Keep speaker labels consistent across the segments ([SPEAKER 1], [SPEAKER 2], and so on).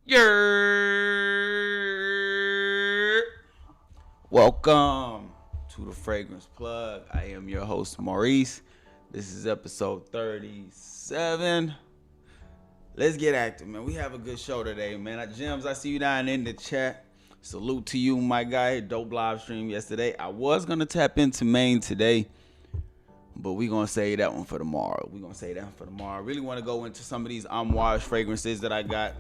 [SPEAKER 1] Yer. Welcome to the Fragrance Plug. I am your host, Maurice. This is episode 37. Let's get active, man. We have a good show today, man. Gems, I see you down in the chat. Salute to you, my guy. Dope live stream yesterday. I was going to tap into Maine today, but we're going to save that one for tomorrow. I really want to go into some of these Amouage fragrances that I got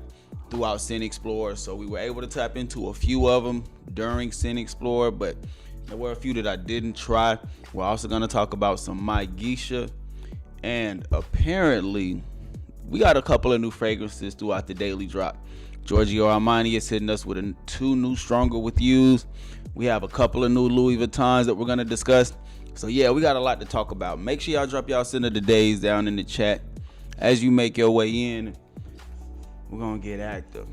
[SPEAKER 1] throughout Scent Explorer. So we were able to tap into a few of them during Scent Explorer, but there were a few that I didn't try. We're also going to talk about some MyGeisha. And apparently, we got a couple of new fragrances throughout the daily drop. Giorgio Armani is hitting us with two new Stronger With Yous. We have a couple of new Louis Vuittons that we're going to discuss. So yeah, we got a lot to talk about. Make sure y'all drop y'all scent of the days down in the chat as you make your way in. We're going to get active.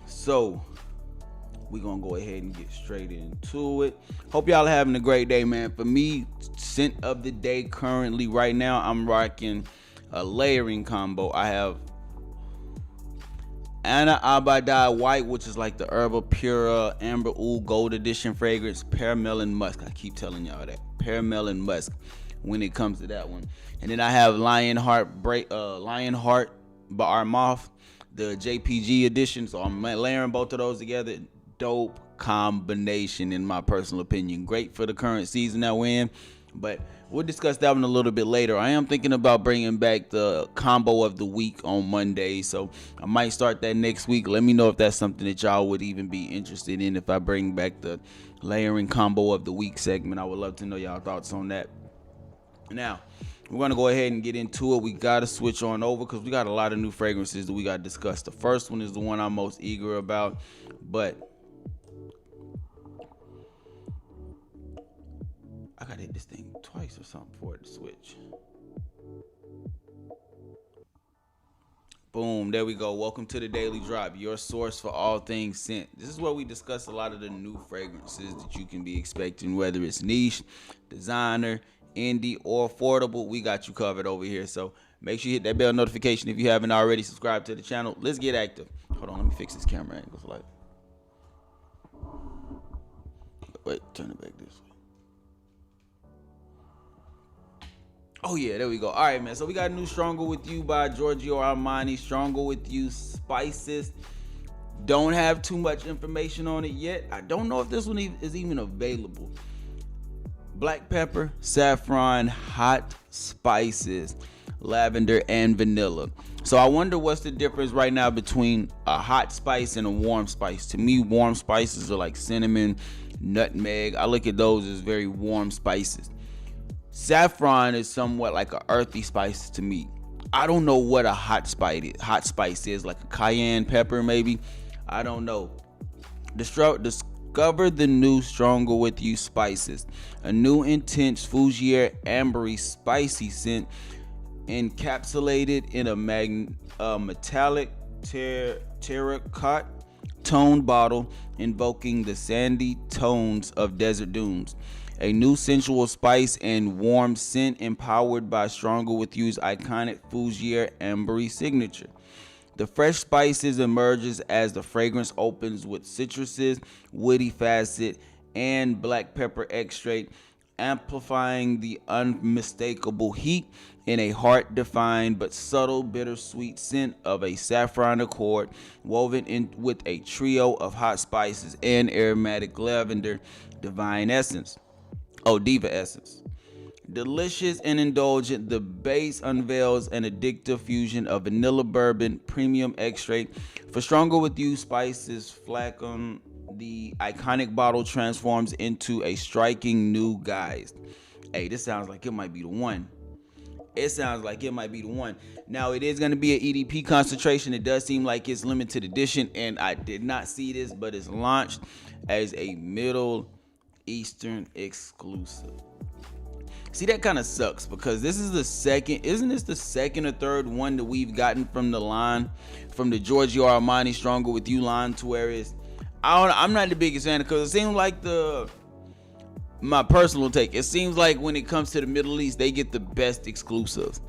[SPEAKER 1] So we're going to go ahead and get straight into it. Hope y'all are having a great day, man. For me, scent of the day currently right now, I'm rocking a layering combo. I have Anna Abadai White, which is like the Herbal Pura Amber Oud Gold Edition fragrance, Pearmel and Musk. I keep telling y'all that. Pearmel and Musk when it comes to that one. And then I have Lionheart by Armaf, the JPG edition. So I'm layering both of those together. Dope combination in my personal opinion. Great for the current season that we're in. But we'll discuss that one a little bit later. I am thinking about bringing back the combo of the week on Monday, so I might start that next week. Let me know if that's something that y'all would even be interested in if I bring back the layering combo of the week segment. I would love to know y'all thoughts on that. Now, we're going to go ahead and get into it. We got to switch on over because we got a lot of new fragrances that we got to discuss. The first one is the one I'm most eager about, but I gotta hit this thing twice or something for it to switch. Boom, there we go. Welcome to the Daily Drop, your source for all things scent. This is where we discuss a lot of the new fragrances that you can be expecting, whether it's niche, designer, indie, or affordable. We got you covered over here. So make sure you hit that bell notification if you haven't already subscribed to the channel. Let's get active. Hold on, let me fix this camera angle. Wait, turn it back this way. Oh yeah, there we go. All right, man. So we got a new Stronger With You by Giorgio Armani. Stronger With You Spices. Don't have too much information on it yet. I don't know if this one is even available. Black pepper, saffron, hot spices, lavender, and vanilla. So I wonder what's the difference right now between a hot spice and a warm spice. To me, warm spices are like cinnamon, nutmeg. I look at those as very warm spices. Saffron is somewhat like an earthy spice to me. I don't know what a hot spice is, like a cayenne pepper maybe. I don't know. Discover the new Stronger With You spices. A new intense fougere ambery spicy scent encapsulated in a metallic terracotta toned bottle, invoking the sandy tones of desert dunes. A new sensual spice and warm scent empowered by Stronger With You's iconic fougere ambery signature. The fresh spices emerges as the fragrance opens with citruses, woody facet, and black pepper extract, amplifying the unmistakable heat in a heart-defined but subtle bittersweet scent of a saffron accord woven in with a trio of hot spices and aromatic lavender divine essence. Diva Essence. Delicious and indulgent, the base unveils an addictive fusion of vanilla bourbon, premium extract. For Stronger With You spices, flacon, the iconic bottle transforms into a striking new guise. Hey, this sounds like it might be the one. Now, it is going to be an EDP concentration. It does seem like it's limited edition, and I did not see this, but it's launched as a Middle Eastern exclusive. See, that kind of sucks because isn't this the second or third one that we've gotten from the line, from the Giorgio Armani Stronger With You line, to where I'm not the biggest fan because it seems like my personal take, it seems like when it comes to the Middle East, they get the best exclusives.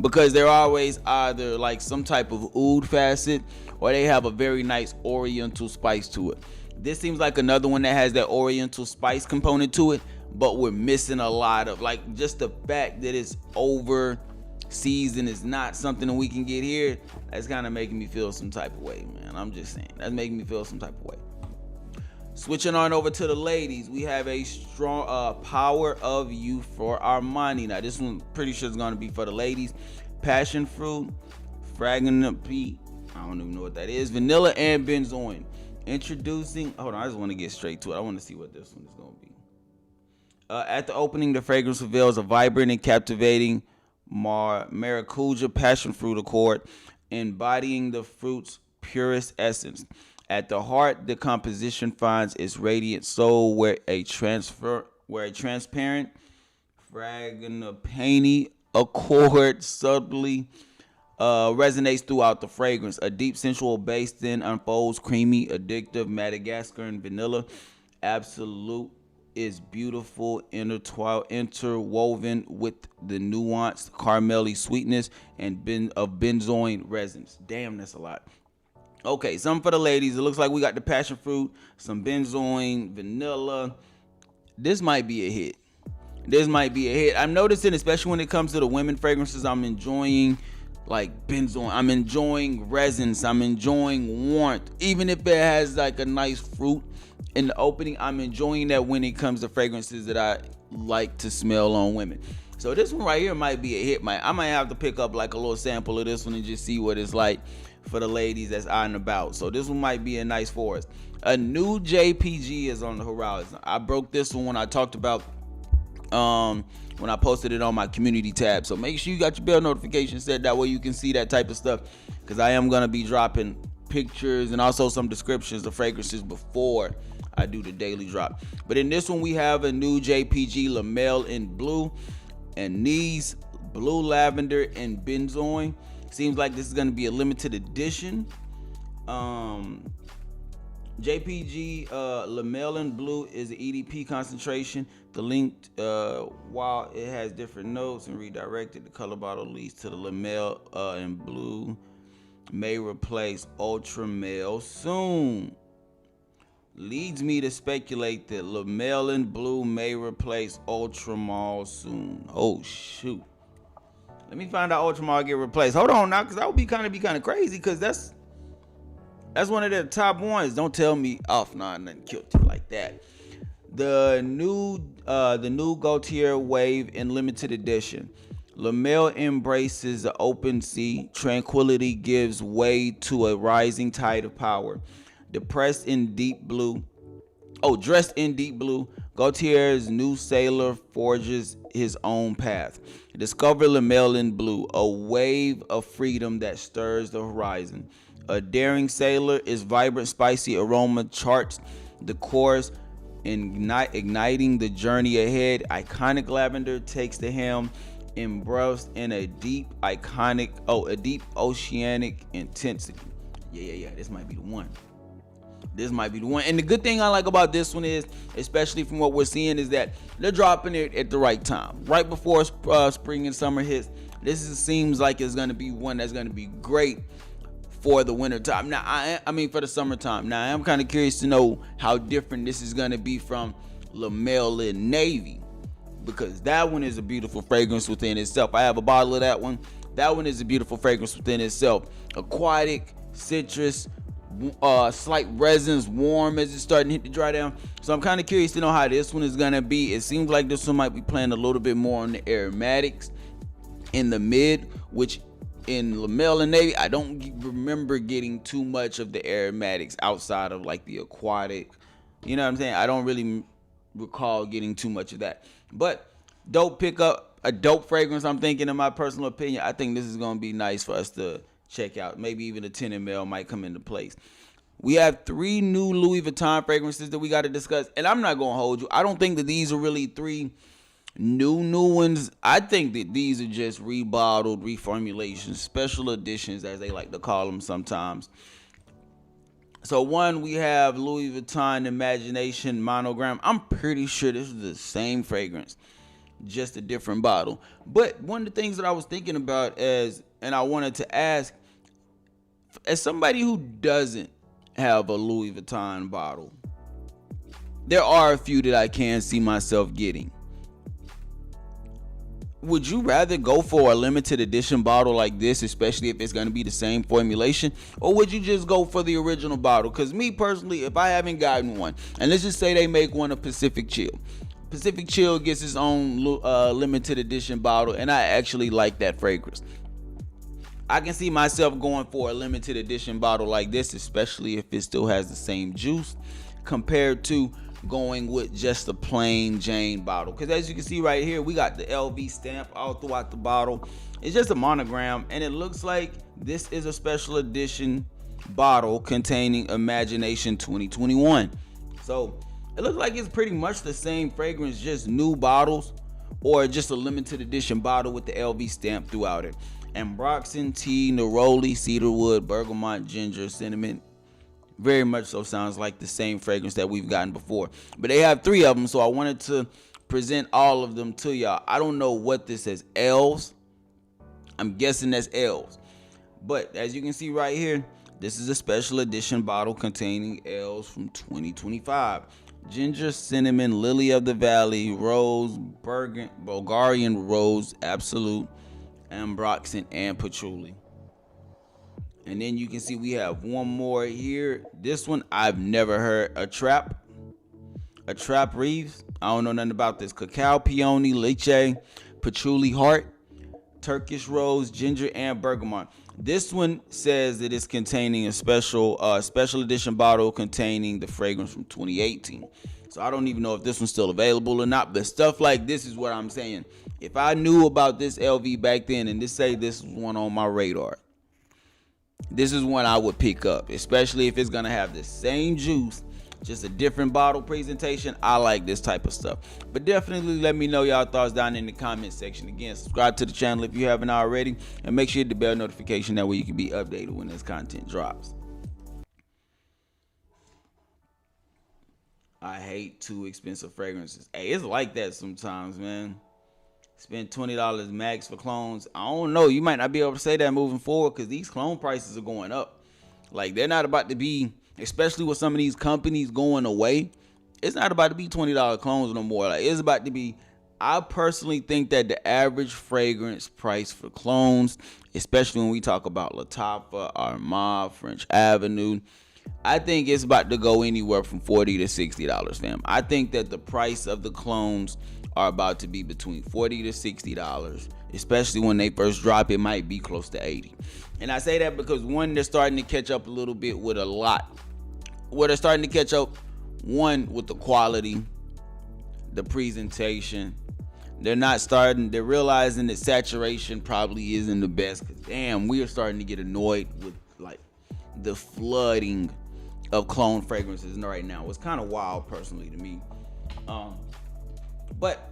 [SPEAKER 1] because they're always either like some type of oud facet or they have a very nice oriental spice to it. This seems like another one that has that oriental spice component to it, but we're missing a lot of, like, just the fact that it's over seasoned is not something that we can get here. That's kind of making me feel some type of way, man. I'm just saying, that's making me feel some type of way. Switching on over to the ladies, we have a strong Power of You for Armani. Now this one pretty sure is going to be for the ladies. Passion fruit, fragrant peat, I don't even know what that is, vanilla and benzoin. Introducing, hold on, I just want to get straight to it. I want to see what this one is going to be. At the opening, the fragrance reveals a vibrant and captivating maracuja passion fruit accord, embodying the fruit's purest essence. At the heart, the composition finds its radiant soul, where a transparent frangipani accord subtly resonates throughout the fragrance. A deep sensual base then unfolds, creamy, addictive, Madagascar and vanilla. Absolute is beautiful, interwoven with the nuanced caramelly sweetness and benzoin resins. Damn, that's a lot. Okay, something for the ladies. It looks like we got the passion fruit, some benzoin, vanilla. This might be a hit. I'm noticing, especially when it comes to the women fragrances, I'm enjoying like benzoin. I'm enjoying resins. I'm enjoying warmth. Even if it has like a nice fruit in the opening, I'm enjoying that when it comes to fragrances that I like to smell on women. So this one right here might be a hit. I might have to pick up like a little sample of this one and just see what it's like for the ladies that's out and about. So this one might be a nice for us. A new JPG is on the horizon. I broke this one when I talked about when I posted it on my community tab. So make sure you got your bell notification set, that way you can see that type of stuff, because I am gonna be dropping pictures and also some descriptions of fragrances before I do the daily drop. But in this one we have a new JPG, Lamel in blue, and Knees blue lavender and benzoin. Seems like this is going to be a limited edition. JPG Lamel in blue is the EDP concentration. The link, while it has different notes and redirected, the color bottle leads to the Lamel in blue may replace Ultra Male soon. Leads me to speculate that Lamel in blue may replace Ultra Male soon. Oh shoot. Let me find out Ultramar get replaced. Hold on now, because that would be kind of crazy, because that's one of the top ones. Don't tell me nothing killed you like that. The new Gaultier Wave in limited edition. Lamel embraces the open sea. Tranquility gives way to a rising tide of power. Dressed in deep blue, Gaultier's new sailor forges his own path. Discover Lamel in blue, a wave of freedom that stirs the horizon. A daring sailor, its vibrant, spicy aroma charts the course, igniting the journey ahead. Iconic lavender takes the helm, embraced in a deep oceanic intensity. Yeah, this might be the one. And the good thing I like about this one is, especially from what we're seeing, is that they're dropping it at the right time, right before spring and summer hits. Seems like it's going to be one that's going to be great for the winter time. Now, I mean for the summertime. Now, I'm kind of curious to know how different this is going to be from Lamel in Navy, because that one is a beautiful fragrance within itself. I have a bottle of that one. That one is a beautiful fragrance within itself. Aquatic, citrus, slight resins, warm as it's starting to hit the dry down. So I'm kind of curious to know how this one is gonna be. It seems like this one might be playing a little bit more on the aromatics in the mid, which in Lamel and Navy, I don't remember getting too much of the aromatics outside of like the aquatic. You know what I'm saying? I don't really recall getting too much of that. But dope pickup, a dope fragrance. I'm thinking, in my personal opinion, I think this is gonna be nice for us to check out. Maybe even a 10 ml might come into place. We have 3 new Louis Vuitton fragrances that we got to discuss, and I'm not gonna hold you. I don't think that these are really 3 new ones. I think that these are just rebottled, reformulations, special editions, as they like to call them sometimes. So one, we have Louis Vuitton Imagination Monogram. I'm pretty sure this is the same fragrance just a different bottle. But one of the things that I was thinking about and I wanted to ask, as somebody who doesn't have a Louis Vuitton bottle, there are a few that I can see myself getting. Would you rather go for a limited edition bottle like this, especially if it's going to be the same formulation, or would you just go for the original bottle? Because me personally, if I haven't gotten one, and let's just say they make one of Pacific Chill. Pacific Chill gets its own limited edition bottle, and I actually like that fragrance. I can see myself going for a limited edition bottle like this, especially if it still has the same juice, compared to going with just a plain Jane bottle. Because as you can see right here, we got the LV stamp all throughout the bottle. It's just a monogram, and it looks like this is a special edition bottle containing Imagination 2021. So it looks like it's pretty much the same fragrance, just new bottles, or just a limited edition bottle with the LV stamp throughout it. Ambroxan, tea, neroli, cedarwood, bergamot, ginger, cinnamon. Very much so sounds like the same fragrance that we've gotten before. But they have 3 of them, so I wanted to present all of them to y'all. I don't know what this is. L's. I'm guessing that's L's. But as you can see right here, this is a special edition bottle containing L's from 2025. Ginger, cinnamon, lily of the valley, rose, Bulgarian rose, absolute, ambroxan, and patchouli. And then you can see we have one more here. This one I've never heard. A trap Reeves. I don't know nothing about this. Cacao, peony, leche, patchouli heart, Turkish rose, ginger, and bergamot. This one says that it's containing a special edition bottle containing the fragrance from 2018. So I don't even know if this one's still available or not. But stuff like this is what I'm saying. If I knew about this LV back then, and this was one on my radar, this is one I would pick up, especially if it's gonna have the same juice, just a different bottle presentation. I like this type of stuff. But definitely let me know y'all thoughts down in the comment section. Again, subscribe to the channel if you haven't already, and make sure you hit the bell notification, that way you can be updated when this content drops. I hate too expensive fragrances. Hey, it's like that sometimes, man. Spend $20 max for clones. I don't know. You might not be able to say that moving forward, because these clone prices are going up. Like, they're not about to be, especially with some of these companies going away, it's not about to be $20 clones no more. Like, it's about to be, I personally think that the average fragrance price for clones, especially when we talk about Lattafa, Armagh, French Avenue, I think it's about to go anywhere from $40 to $60, fam. I think that the price of the clones are about to be between $40 to $60, especially when they first drop. It might be close to $80. And I say that because, one, they're starting to catch up a little bit with a lot. Well, they're starting to catch up, one, with the quality, the presentation. They're realizing that saturation probably isn't the best. Cause damn, we are starting to get annoyed with like the flooding of clone fragrances right now. It's kind of wild personally to me. But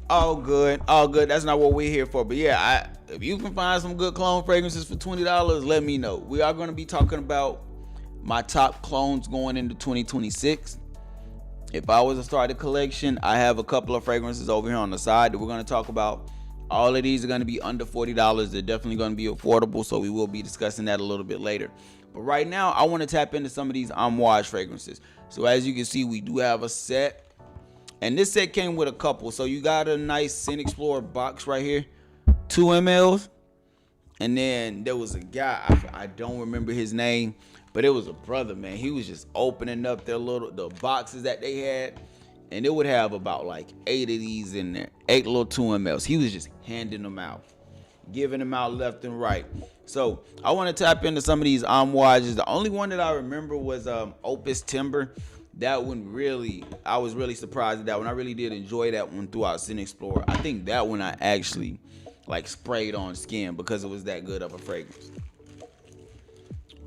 [SPEAKER 1] all good. That's not what we're here for. But yeah, if you can find some good clone fragrances for $20, let me know. We are going to be talking about my top clones going into 2026. If I was to start a collection, I have a couple of fragrances over here on the side that we're going to talk about. All of these are going to be under $40. They're definitely going to be affordable, so we will be discussing that a little bit later. But right now, I want to tap into some of these Amouage fragrances. So as you can see, we do have a set. And this set came with a couple. So you got a nice Scent Explorer box right here. 2 mLs. And then there was a guy, I don't remember his name, but it was a brother, man. He was just opening up the boxes that they had. And it would have about like 8 of these in there. 8 little 2 mLs. He was just handing them out. Giving them out left and right. So I want to tap into some of these Amouages. The only one that I remember was Opus Timber. That one I was really surprised at that one. I really did enjoy that one throughout Scent Explorer. I think that one I actually like sprayed on skin because it was that good of a fragrance.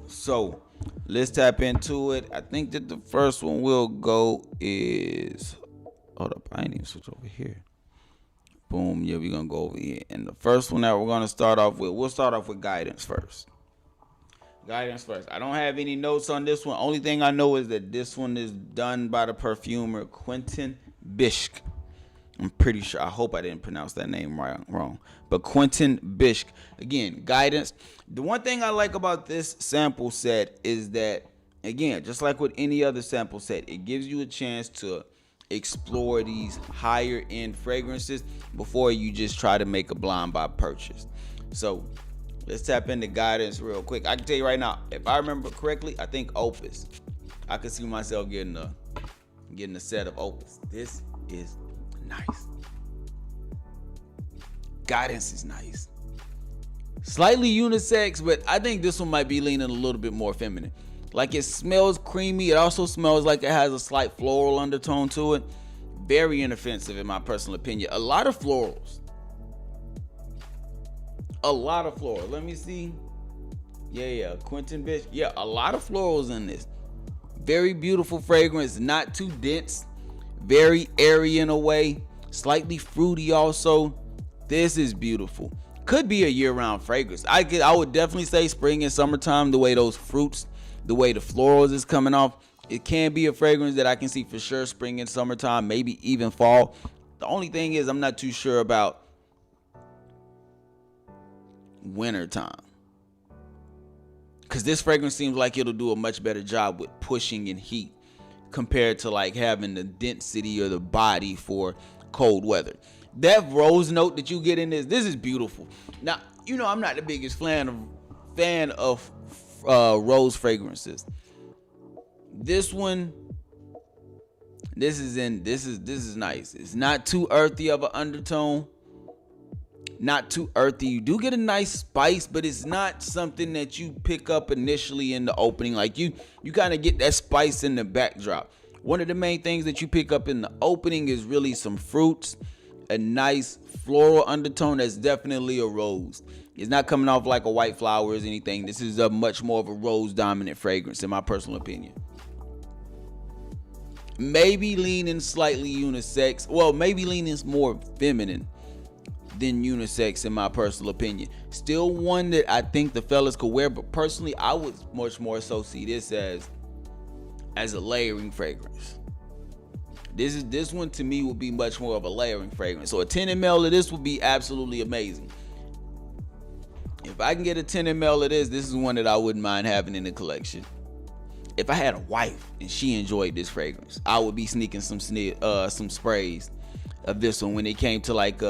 [SPEAKER 1] So let's tap into it. I think that the first one we'll go is, hold up, I ain't even switch over here. Boom, yeah, we're gonna go over here. And the first one that we're gonna start off with, we'll start off with Guidance first. I don't have any notes on this one. Only thing I know is that this one is done by the perfumer Quentin Bishk. I'm pretty sure. I hope I didn't pronounce that name wrong. But Quentin Bishk. Again, guidance. The one thing I like about this sample set is that, again, just like with any other sample set, it gives you a chance to explore these higher end fragrances before you just try to make a blind buy purchase. So let's tap into guidance real quick. I can tell you right now, if I remember correctly, I think Opus. I could see myself getting a set of Opus. This is nice. Guidance is nice. Slightly unisex, but I think this one might be leaning a little bit more feminine. Like, it smells creamy. It also smells like it has a slight floral undertone to it. Very inoffensive in my personal opinion. A lot of florals. Let me see. Yeah. Quentin Bitch. Yeah, a lot of florals in this. Very beautiful fragrance. Not too dense. Very airy in a way. Slightly fruity also. This is beautiful. Could be a year-round fragrance. I would definitely say spring and summertime, the way those fruits, the way the florals is coming off, it can be a fragrance that I can see for sure spring and summertime, maybe even fall. The only thing is I'm not too sure about wintertime, because this fragrance seems like it'll do a much better job with pushing in heat compared to like having the density or the body for cold weather. That rose note that you get in this is beautiful. Now, you know I'm not the biggest fan of rose fragrances. This one, this is nice. It's not too earthy of an undertone. Not too earthy. You do get a nice spice, but it's not something that you pick up initially in the opening. Like you kind of get that spice in the backdrop. One of the main things that you pick up in the opening is really some fruits, a nice floral undertone that's definitely a rose. It's not coming off like a white flower or anything. This is a much more of a rose dominant fragrance in my personal opinion. Maybe leaning slightly unisex. Well, maybe leaning more feminine than unisex in my personal opinion. Still one that I think the fellas could wear, but personally I would much more so see this as a layering fragrance. This one to me would be much more of a layering fragrance. So a 10 ml of this would be absolutely amazing. If I can get a 10 ml of this is one that I wouldn't mind having in the collection. If I had a wife and she enjoyed this fragrance, I would be sneaking some sprays of this one when it came to like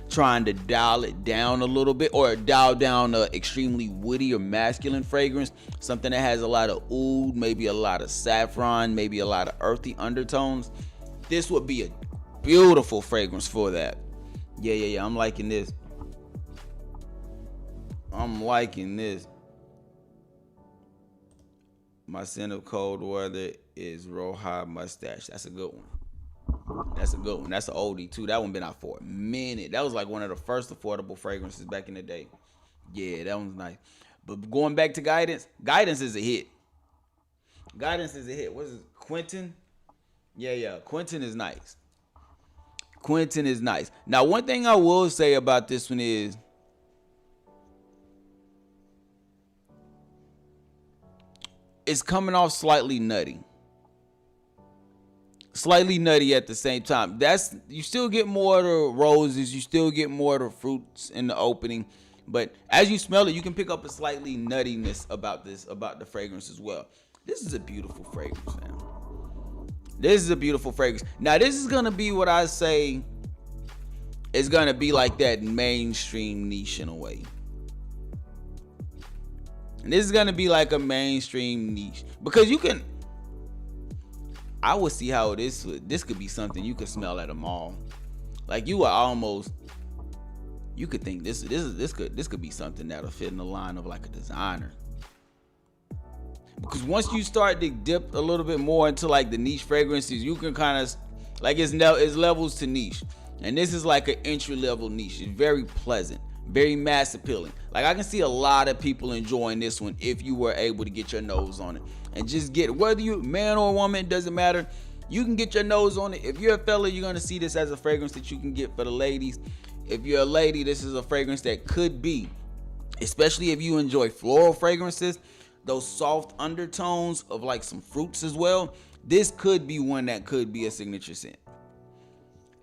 [SPEAKER 1] trying to dial it down a little bit, or dial down a extremely woody or masculine fragrance, something that has a lot of oud, maybe a lot of saffron, maybe a lot of earthy undertones. This would be a beautiful fragrance for that. Yeah. I'm liking this. My scent of cold weather is Roja Mustache. That's a good one. That's an oldie too. That one been out for a minute. That was like one of the first affordable fragrances back in the day. Yeah, that one's nice. But going back to Guidance is a hit. What is it? Quentin? Yeah. Quentin is nice. Now, one thing I will say about this one is it's coming off slightly nutty. Slightly nutty at the same time. You still get more of the roses, you still get more of the fruits in the opening, but as you smell it, you can pick up a slightly nuttiness about the fragrance as well. This is a beautiful fragrance, man. Now, this is gonna be what I say is gonna be like that mainstream niche in a way. And this is gonna be like a mainstream niche because I would see how this could be something you could smell at a mall. Like you could think this could be something that'll fit in the line of like a designer. Because once you start to dip a little bit more into like the niche fragrances, you can kind of like it's levels to niche, and this is like an entry level niche. It's very pleasant, very mass appealing. Like I can see a lot of people enjoying this one if you were able to get your nose on it and just get, whether you man or woman, doesn't matter. You can get your nose on it. If you're a fella, you're gonna see this as a fragrance that you can get for the ladies. If you're a lady, this is a fragrance that could be, especially if you enjoy floral fragrances, those soft undertones of like some fruits as well. This could be one that could be a signature scent.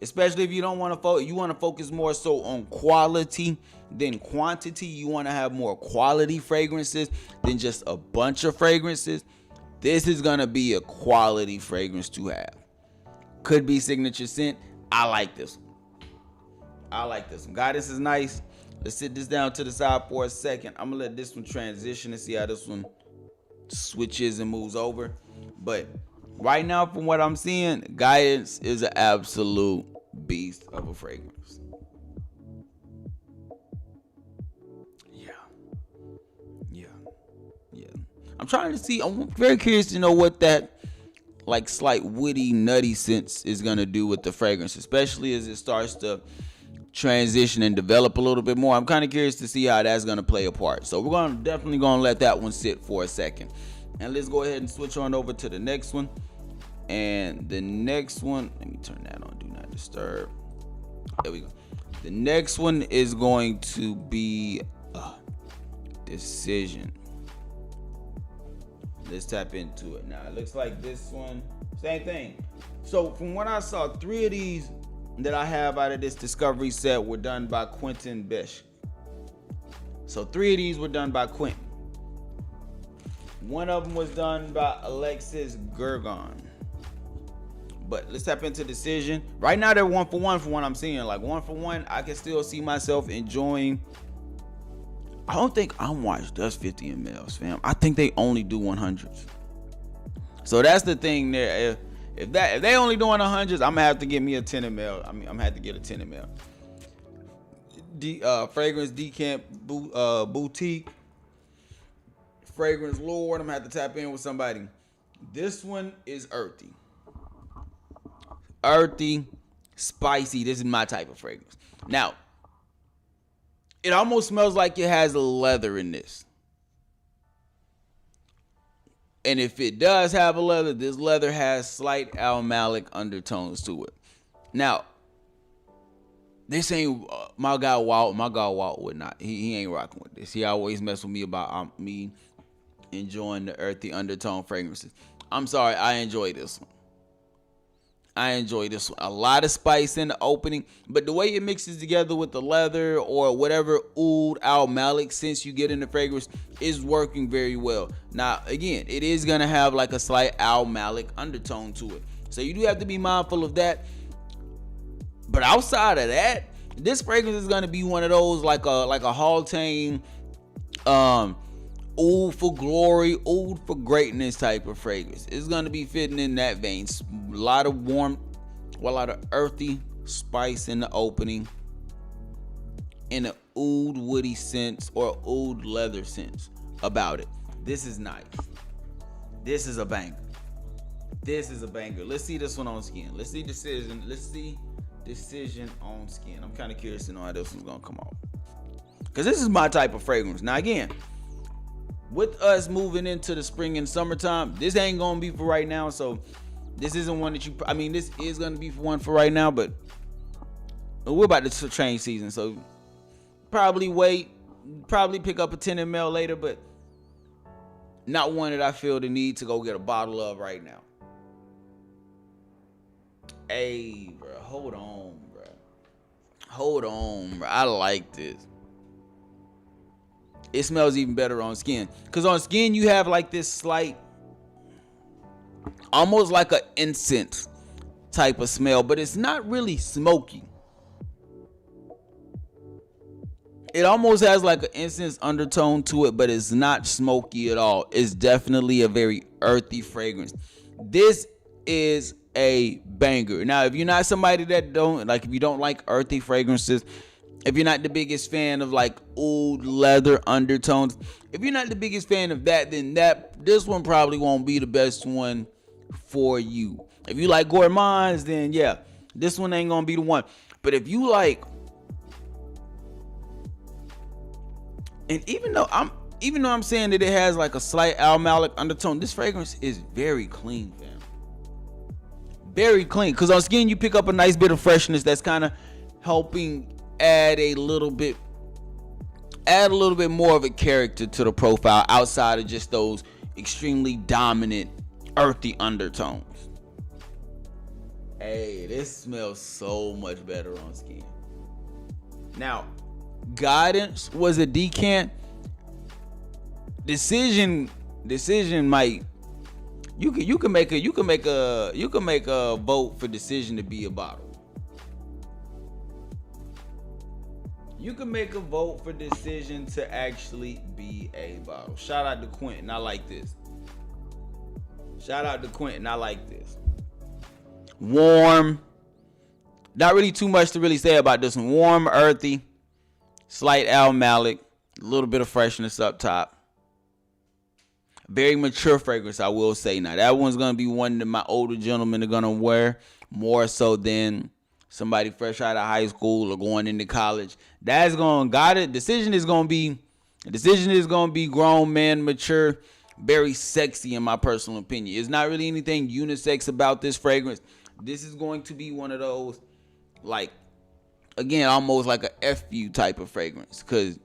[SPEAKER 1] Especially if you don't want to you want to focus more so on quality than quantity. You want to have more quality fragrances than just a bunch of fragrances. This is going to be a quality fragrance to have. Could be signature scent. I like this one. Guidance is nice. Let's sit this down to the side for a second. I'm going to let this one transition and see how this one switches and moves over. But right now, from what I'm seeing, Guidance is an absolute beast of a fragrance. Yeah. I'm trying to see. I'm very curious to know what that like slight witty, nutty sense is gonna do with the fragrance, especially as it starts to transition and develop a little bit more. I'm kind of curious to see how that's gonna play a part. So we're definitely gonna let that one sit for a second, and let's go ahead and switch on over to the next one. And the next one, let me turn that on, do not disturb. There we go. The next one is going to be Decision. Let's tap into it now. It looks like this one, same thing. So from what I saw, 3 of these that I have out of this discovery set were done by Quentin Besh. So 3 of these were done by Quentin. One of them was done by Alexis Gergon. But let's tap into Decision. Right now they're 1 for 1 from what I'm seeing. Like 1 for 1, I can still see myself enjoying. I don't think Amouage does 50 mLs, fam. I think they only do 100s. So that's the thing there. If they only doing 100s, I'm gonna have to get me a 10 ml. I'm gonna have to get a 10 ml. Fragrance Decamp Boutique. Fragrance Lord. I'm gonna have to tap in with somebody. This one is earthy. Earthy, spicy. This is my type of fragrance. Now, it almost smells like it has leather in this. And if it does have a leather, this leather has slight almalic undertones to it. Now, this ain't my guy Walt. My guy Walt would not. He ain't rocking with this. He always mess with me about me enjoying the earthy undertone fragrances. I'm sorry, I enjoy this one. A lot of spice in the opening, but the way it mixes together with the leather or whatever oud almalic sense you get in the fragrance is working very well. Now, again, it is going to have like a slight almalic undertone to it. So you do have to be mindful of that. But outside of that, this fragrance is going to be one of those like a Haltane, oud for glory, oud for greatness type of fragrance. It's going to be fitting in that vein. A lot of warmth, a lot of earthy spice in the opening, and an oud woody sense or oud leather sense about it. This is nice. This is a banger. Let's see this one on skin. Let's see Decision on skin. I'm kind of curious to know how this one's going to come out, because this is my type of fragrance. Now again, with us moving into the spring and summertime, this ain't gonna be for right now. So this isn't one that this is gonna be for right now, but we're about to change season. So probably pick up a 10 ml later, but not one that I feel the need to go get a bottle of right now. Hey, bro, hold on, bro. I like this. It smells even better on skin. Because on skin, you have like this slight, almost like an incense type of smell, but it's not really smoky. It almost has like an incense undertone to it, but it's not smoky at all. It's definitely a very earthy fragrance. This is a banger. Now, if you're not somebody that if you don't like earthy fragrances, if you're not the biggest fan of like oud leather undertones, if you're not the biggest fan of that, then this one probably won't be the best one for you. If you like gourmands, then yeah, this one ain't gonna be the one. But if you like, and even though I'm saying that it has like a slight almalic undertone, this fragrance is very clean, fam. Very clean. Because on skin, you pick up a nice bit of freshness that's kind of helping add a little bit more of a character to the profile outside of just those extremely dominant earthy undertones. Hey, this smells so much better on skin. Now, Guidance was a decant. Decision might, you can make a vote for Decision to be a bottle. You can make a vote for Decision to actually be a bottle. Shout out to Quentin. I like this. Warm. Not really too much to really say about this one. Warm, earthy, slight almalic, a little bit of freshness up top. Very mature fragrance, I will say. Now, that one's going to be one that my older gentlemen are going to wear more so than somebody fresh out of high school or going into college. That's going to got it. Decision is going to be grown man, mature, very sexy in my personal opinion. It's not really anything unisex about this fragrance. This is going to be one of those, like, again, almost like a FU type of fragrance, because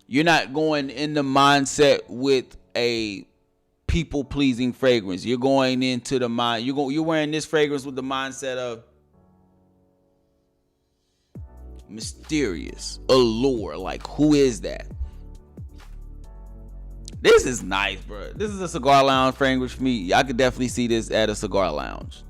[SPEAKER 1] you're not going in the mindset with a people-pleasing fragrance. You're going into the mind. You're wearing this fragrance with the mindset of mysterious allure. Like, who is that? This is nice, bro. This is a cigar lounge fragrance for me. I could definitely see this at a cigar lounge.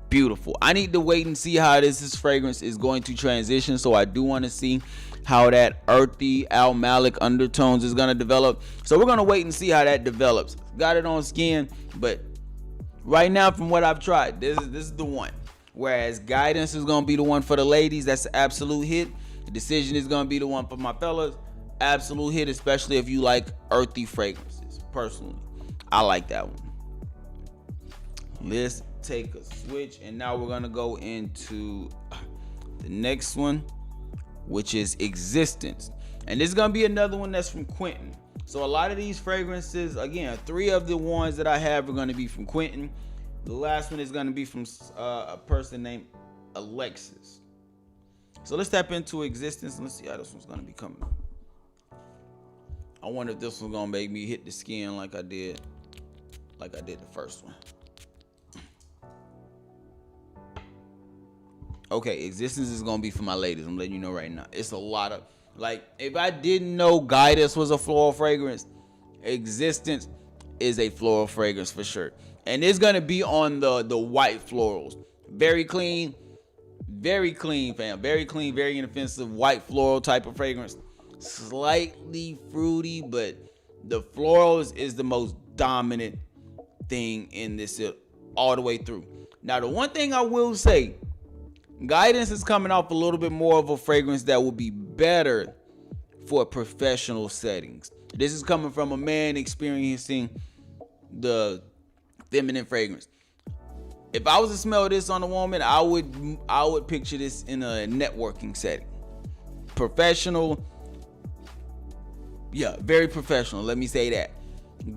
[SPEAKER 1] Beautiful. I need to wait and see how this fragrance is going to transition. So I do want to see how that earthy almalic undertones is going to develop. So we're going to wait and see how that develops. Got it on skin, but right now from what I've tried, this is the one. Whereas Guidance is going to be the one for the ladies. That's an absolute hit. Decision is going to be the one for my fellas. Absolute hit, especially if you like earthy fragrances. Personally, I like that one. Let's take a switch, and now we're gonna go into the next one, which is Existence. And this is gonna be another one that's from Quentin. So a lot of these fragrances, again, 3 of the ones that I have are gonna be from Quentin. The last one is gonna be from a person named Alexis. So let's tap into Existence and let's see how this one's gonna be coming. I wonder if this one's gonna make me hit the skin like I did the first one. Okay, Existence is gonna be for my ladies. I'm letting you know right now. It's a lot of, like, if I didn't know Guidance was a floral fragrance, Existence is a floral fragrance for sure. And it's gonna be on the white florals. Very clean, fam. Very clean, very inoffensive white floral type of fragrance. Slightly fruity, but the florals is the most dominant thing in this all the way through. Now, the one thing I will say, Guidance is coming off a little bit more of a fragrance that will be better for professional settings. This is coming from a man experiencing the feminine fragrance. If I was to smell this on a woman, I would picture this in a networking setting. Professional. Yeah, very professional. Let me say that.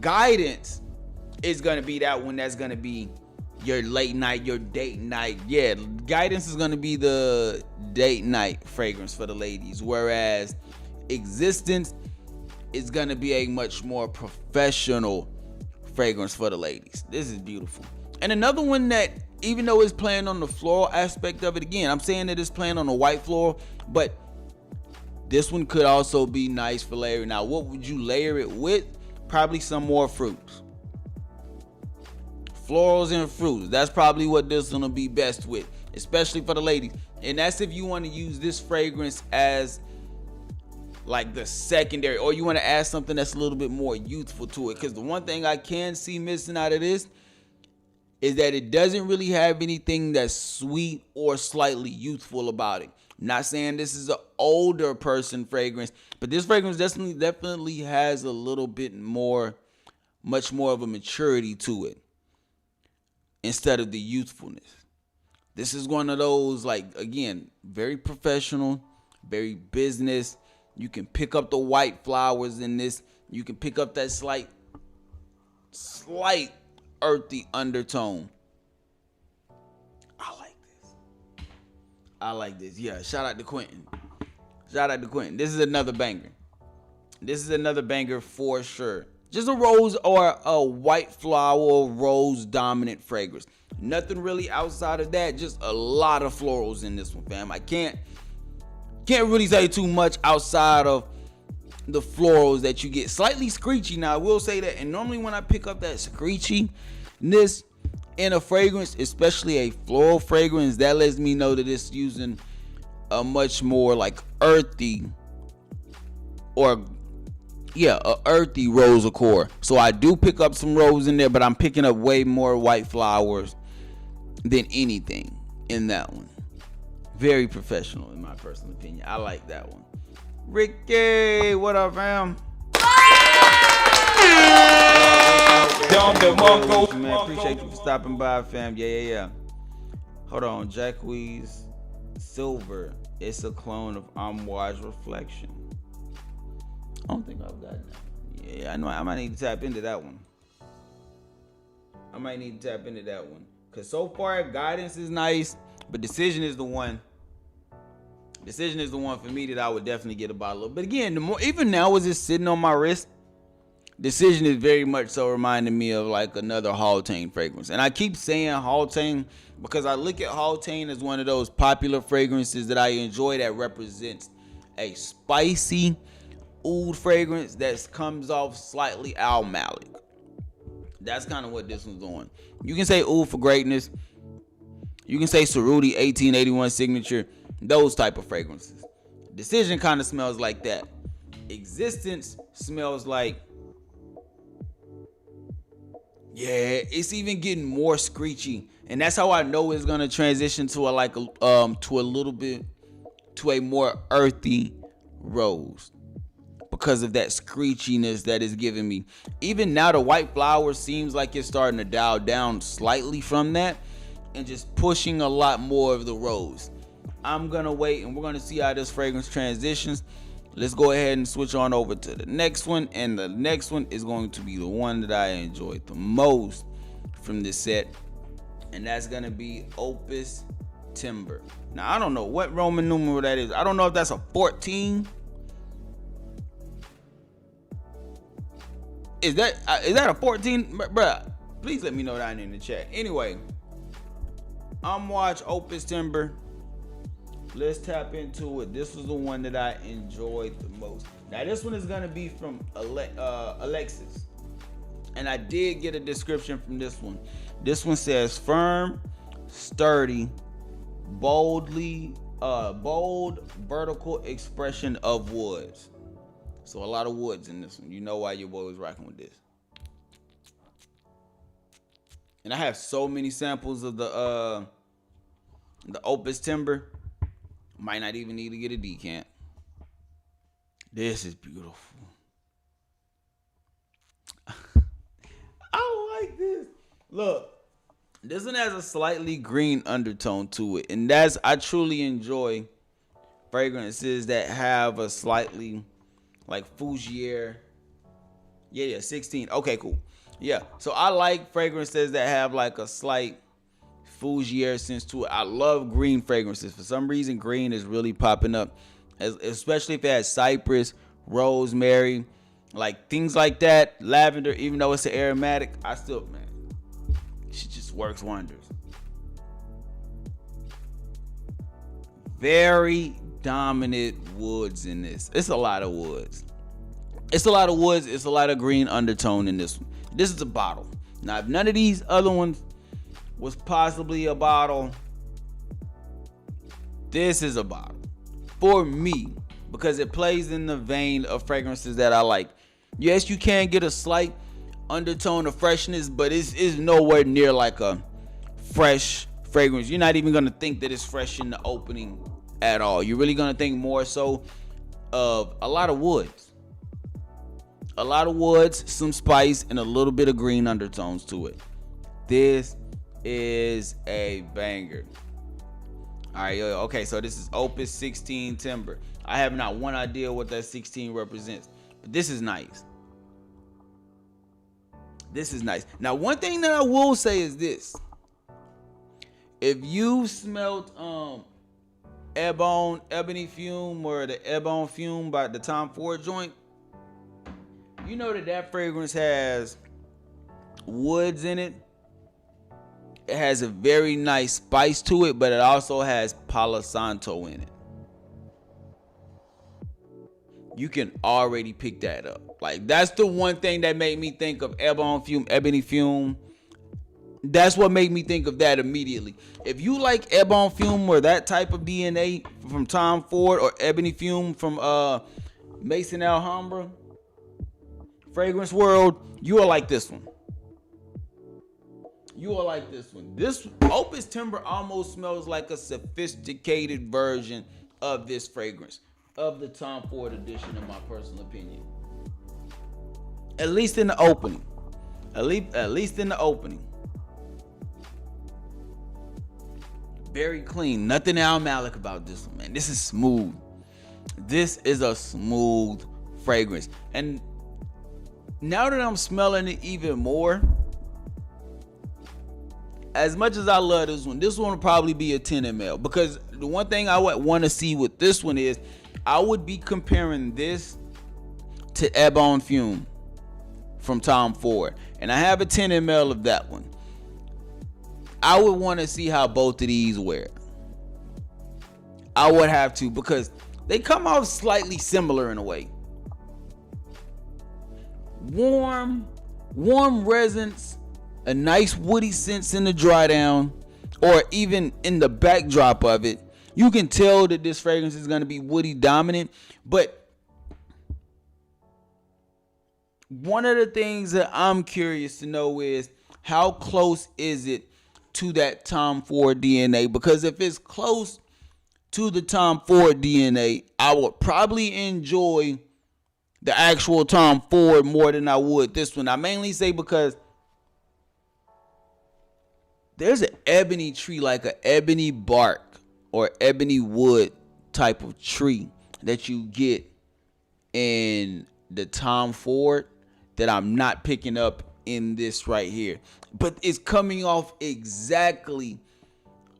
[SPEAKER 1] Guidance is going to be that one that's going to be your late night, your date night. Yeah, Guidance is going to be the date night fragrance for the ladies. Whereas Existence is going to be a much more professional fragrance for the ladies. This is beautiful. And another one that, even though it's playing on the floral aspect of it, again, I'm saying that it's playing on the white floral, but this one could also be nice for layering. Now, what would you layer it with? Probably some more fruits. Florals and fruits. That's probably what this one will be best with, especially for the ladies. And that's if you want to use this fragrance as like the secondary, or you want to add something that's a little bit more youthful to it. Because the one thing I can see missing out of this is that it doesn't really have anything that's sweet or slightly youthful about it. I'm not saying this is an older person fragrance, but this fragrance definitely has a little bit more, much more of a maturity to it instead of the youthfulness. This is one of those, like, again, very professional, very business. You can pick up the white flowers in this. You can pick up that slight earthy undertone. I like this. Yeah, shout out to Quentin. This is another banger. For sure. Just a rose or a white flower rose dominant fragrance. Nothing really outside of that. Just a lot of florals in this one, fam. I can't really say too much outside of the florals that you get. Slightly screechy. Now, I will say that. And normally when I pick up that screechiness in a fragrance, especially a floral fragrance, that lets me know that it's using a much more like earthy earthy rose accord. So I do pick up some rose in there, but I'm picking up way more white flowers than anything in that one. Very professional in my personal opinion. I like that one. Ricky, what up, fam? Man, appreciate you for stopping by, fam. Yeah. Hold on, Jacquees Silver. It's a clone of Amouage Reflection. I don't think I've gotten that. Yeah, I know. I might need to tap into that one. Cause so far, Guidance is nice, but Decision is the one. Decision is the one for me that I would definitely get a bottle of. But again, the more, even now as it's sitting on my wrist, Decision is very much so reminding me of like another Haultain fragrance. And I keep saying Haultain because I look at Haultain as one of those popular fragrances that I enjoy that represents a spicy oud fragrance that comes off slightly almalic. That's kind of what this one's doing. You can say oud for greatness. You can say Cerruti 1881 signature. Those type of fragrances. Decision kind of smells like that. Existence smells like, yeah, it's even getting more screechy, and that's how I know it's gonna transition to a more earthy rose because of that screechiness that it's giving me. Even now, the white flower seems like it's starting to dial down slightly from that, and just pushing a lot more of the rose. I'm gonna wait, and we're gonna see how this fragrance transitions. Let's go ahead and switch on over to the next one. And the next one is going to be the one that I enjoyed the most from this set. And that's going to be Opus Timber. Now, I don't know what Roman numeral that is. I don't know if that's a 14. Is that a 14? Bruh, please let me know down in the chat. Anyway, Amouage Opus Timber. Let's tap into it. This was the one that I enjoyed the most. Now, this one is going to be from Alexis. And I did get a description from this one. This one says, firm, sturdy, bold vertical expression of woods. So a lot of woods in this one. You know why your boy was rocking with this. And I have so many samples of the Opus Timber. Might not even need to get a decant. This is beautiful. I like this. Look, this one has a slightly green undertone to it. And I truly enjoy fragrances that have a slightly like Fougere. Yeah, 16. Okay, cool. Yeah, so I like fragrances that have like a slight Fougere sense to it. I love green fragrances. For some reason, green is really popping up, especially if it has cypress, rosemary, like things like that. Lavender, even though it's an aromatic, she just works wonders. Very dominant woods in this. It's a lot of woods. It's a lot of green undertone in this one. This is a bottle. Now, if none of these other ones was possibly a bottle, this is a bottle for me because it plays in the vein of fragrances that I like. Yes, you can get a slight undertone of freshness, but it's nowhere near like a fresh fragrance. You're not even gonna think that it's fresh in the opening at all. You're really gonna think more so of a lot of woods, some spice, and a little bit of green undertones to it. This is a banger. All right, okay, so this is Opus 16 Timber. I have not one idea what that 16 represents, but this is nice. Now, one thing that I will say is this. If you smelt Ebony Fume or the Ebon Fume by the Tom Ford joint, you know that fragrance has woods in it It has a very nice spice to it, but it also has Palo Santo in it. You can already pick that up. Like, that's the one thing that made me think of Ebony Fume. That's what made me think of that immediately. If you like Ebony Fume or that type of DNA from Tom Ford, or Ebony Fume from Maison Alhambra Fragrance World, you will like this one. You will like this one. This Opus Timber almost smells like a sophisticated version of this fragrance, of the Tom Ford edition, in my personal opinion. At least in the opening. At least in the opening. Very clean. Nothing almalic about this one, man. This is smooth. This is a smooth fragrance. And now that I'm smelling it even more, as much as I love this one will probably be a 10 ml. Because the one thing I would want to see with this one is, I would be comparing this to Ebony Fume from Tom Ford. And I have a 10 ml of that one. I would want to see how both of these wear. I would have to, because they come off slightly similar in a way. Warm resins, a nice woody sense in the dry down, or even in the backdrop of it. You can tell that this fragrance is going to be woody dominant. But one of the things that I'm curious to know is, how close is it to that Tom Ford DNA? Because if it's close to the Tom Ford DNA, I would probably enjoy the actual Tom Ford more than I would this one. I mainly say because there's an ebony tree, like an ebony bark or ebony wood type of tree that you get in the Tom Ford that I'm not picking up in this right here. But it's coming off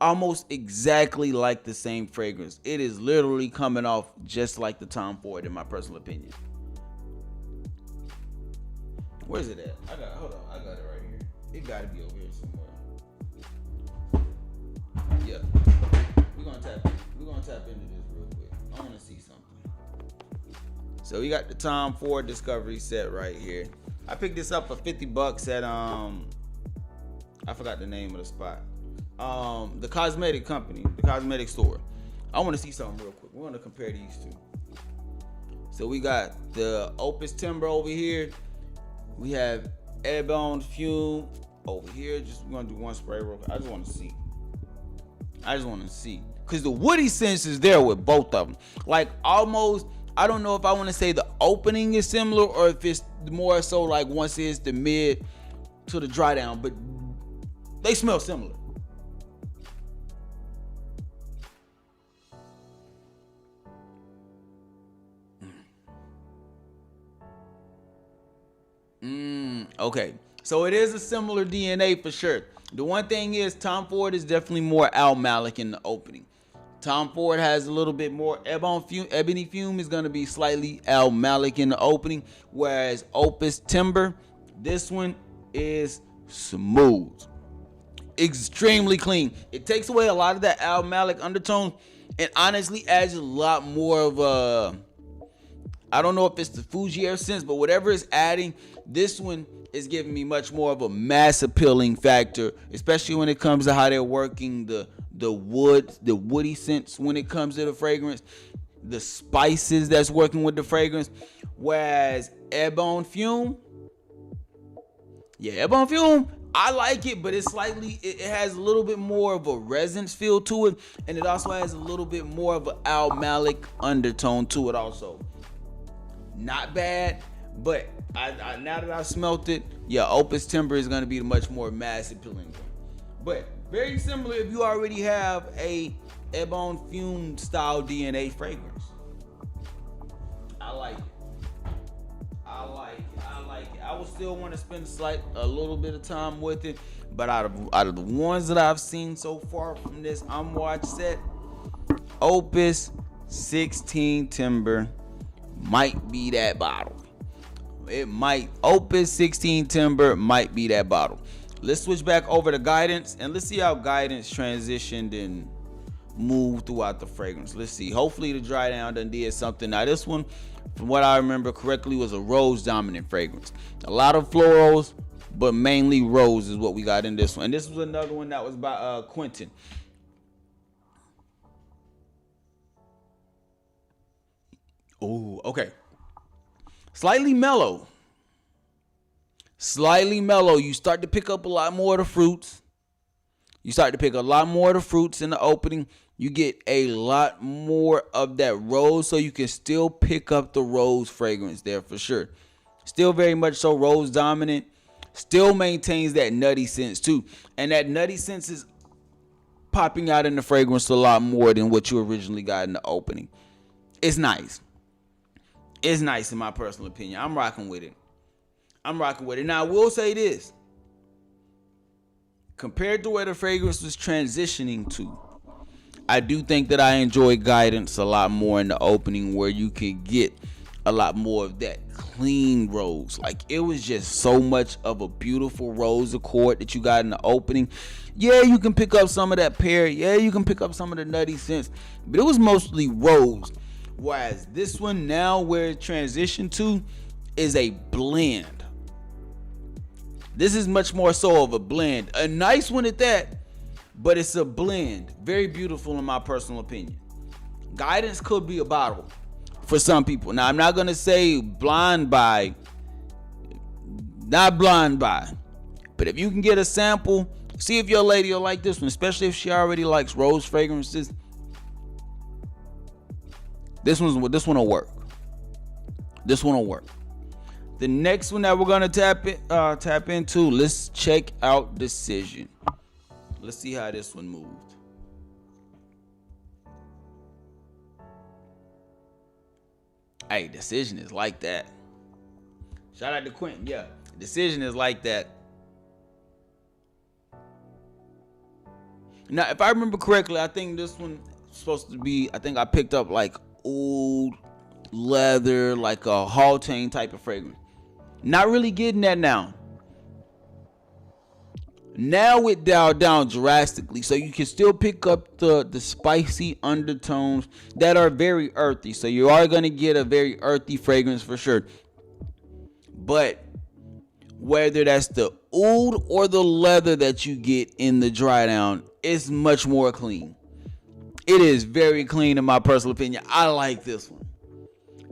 [SPEAKER 1] almost exactly like the same fragrance. It is literally coming off just like the Tom Ford, in my personal opinion. Where's it at? Hold on, I got it right here. It gotta be over here somewhere. Yeah. We're gonna tap into this real quick. I wanna see something. So we got the Tom Ford Discovery set right here. I picked this up for $50 at I forgot the name of the spot. The cosmetic company, the cosmetic store. I want to see something real quick. We're gonna compare these two. So we got the Opus Timber over here. We have Ebony Fume over here. We're gonna do one spray real quick. I just want to see. Because the woody sense is there with both of them. Like, almost, I don't know if I want to say the opening is similar or if it's more so like once it's the mid to the dry down, but they smell similar. Okay, so it is a similar DNA for sure. The one thing is, Tom Ford is definitely more almalic in the opening. Tom Ford has a little bit more Ebony Fume is going to be slightly almalic in the opening, whereas Opus Timber, this one is smooth, extremely clean. It takes away a lot of that almalic undertone and honestly adds a lot more of a, I don't know if it's the Fougere sense, but whatever it's adding, this one is giving me much more of a mass appealing factor, especially when it comes to how they're working the woody scents when it comes to the fragrance, the spices that's working with the fragrance. Whereas Ebony Fume, I like it, but it's slightly, it has a little bit more of a resin feel to it, and it also has a little bit more of an almalic undertone to it also. Not bad, but I now that I smelt it, Opus Timber is going to be the much more mass appealing one. But very similar if you already have a Ebony Fume style DNA fragrance. I like it. I would still want to spend a little bit of time with it, but out of the ones that I've seen so far from this Amouage set, Opus 16 Timber might be that bottle. Opus 16 Timber might be that bottle. Let's switch back over to Guidance, and let's see how Guidance transitioned and moved throughout the fragrance. Let's see. Hopefully the dry down done did something. Now this one, from what I remember correctly, was a rose dominant fragrance. A lot of florals, but mainly rose is what we got in this one. And this was another one that was by Quentin. Oh, okay. Slightly mellow. You start to pick up a lot more of the fruits. You start to pick a lot more of the fruits in the opening. You get a lot more of that rose, so you can still pick up the rose fragrance there for sure. Still very much so rose dominant. Still maintains that nutty sense too. And that nutty sense is popping out in the fragrance a lot more than what you originally got in the opening. It's nice. It's nice in my personal opinion. I'm rocking with it. Now I will say this. Compared to where the fragrance was transitioning to, I do think that I enjoy Guidance a lot more in the opening, where you can get a lot more of that clean rose. Like, it was just so much of a beautiful rose accord that you got in the opening. Yeah, you can pick up some of that pear. Yeah, you can pick up some of the nutty scents, but it was mostly rose. Whereas this one now, where it transitioned to, is a blend. This is much more so of a blend. A nice one at that, but it's a blend. Very beautiful in my personal opinion. Guidance could be a bottle for some people. Now, I'm not going to say blind buy. Not blind buy. But if you can get a sample, see if your lady will like this one, especially if she already likes rose fragrances. This one will work. This one will work. The next one that we're gonna tap into, let's check out Decision. Let's see how this one moved. Hey, Decision is like that. Shout out to Quentin. Yeah, Decision is like that. Now, if I remember correctly, I think this one is supposed to be, I think I picked up like old leather, like a Haltane type of fragrance. Not really getting that now. Now it dialed down drastically, so you can still pick up the spicy undertones that are very earthy. So you are going to get a very earthy fragrance for sure. But whether that's the oud or the leather that you get in the dry down, it's much more clean. It is very clean in my personal opinion. I like this one.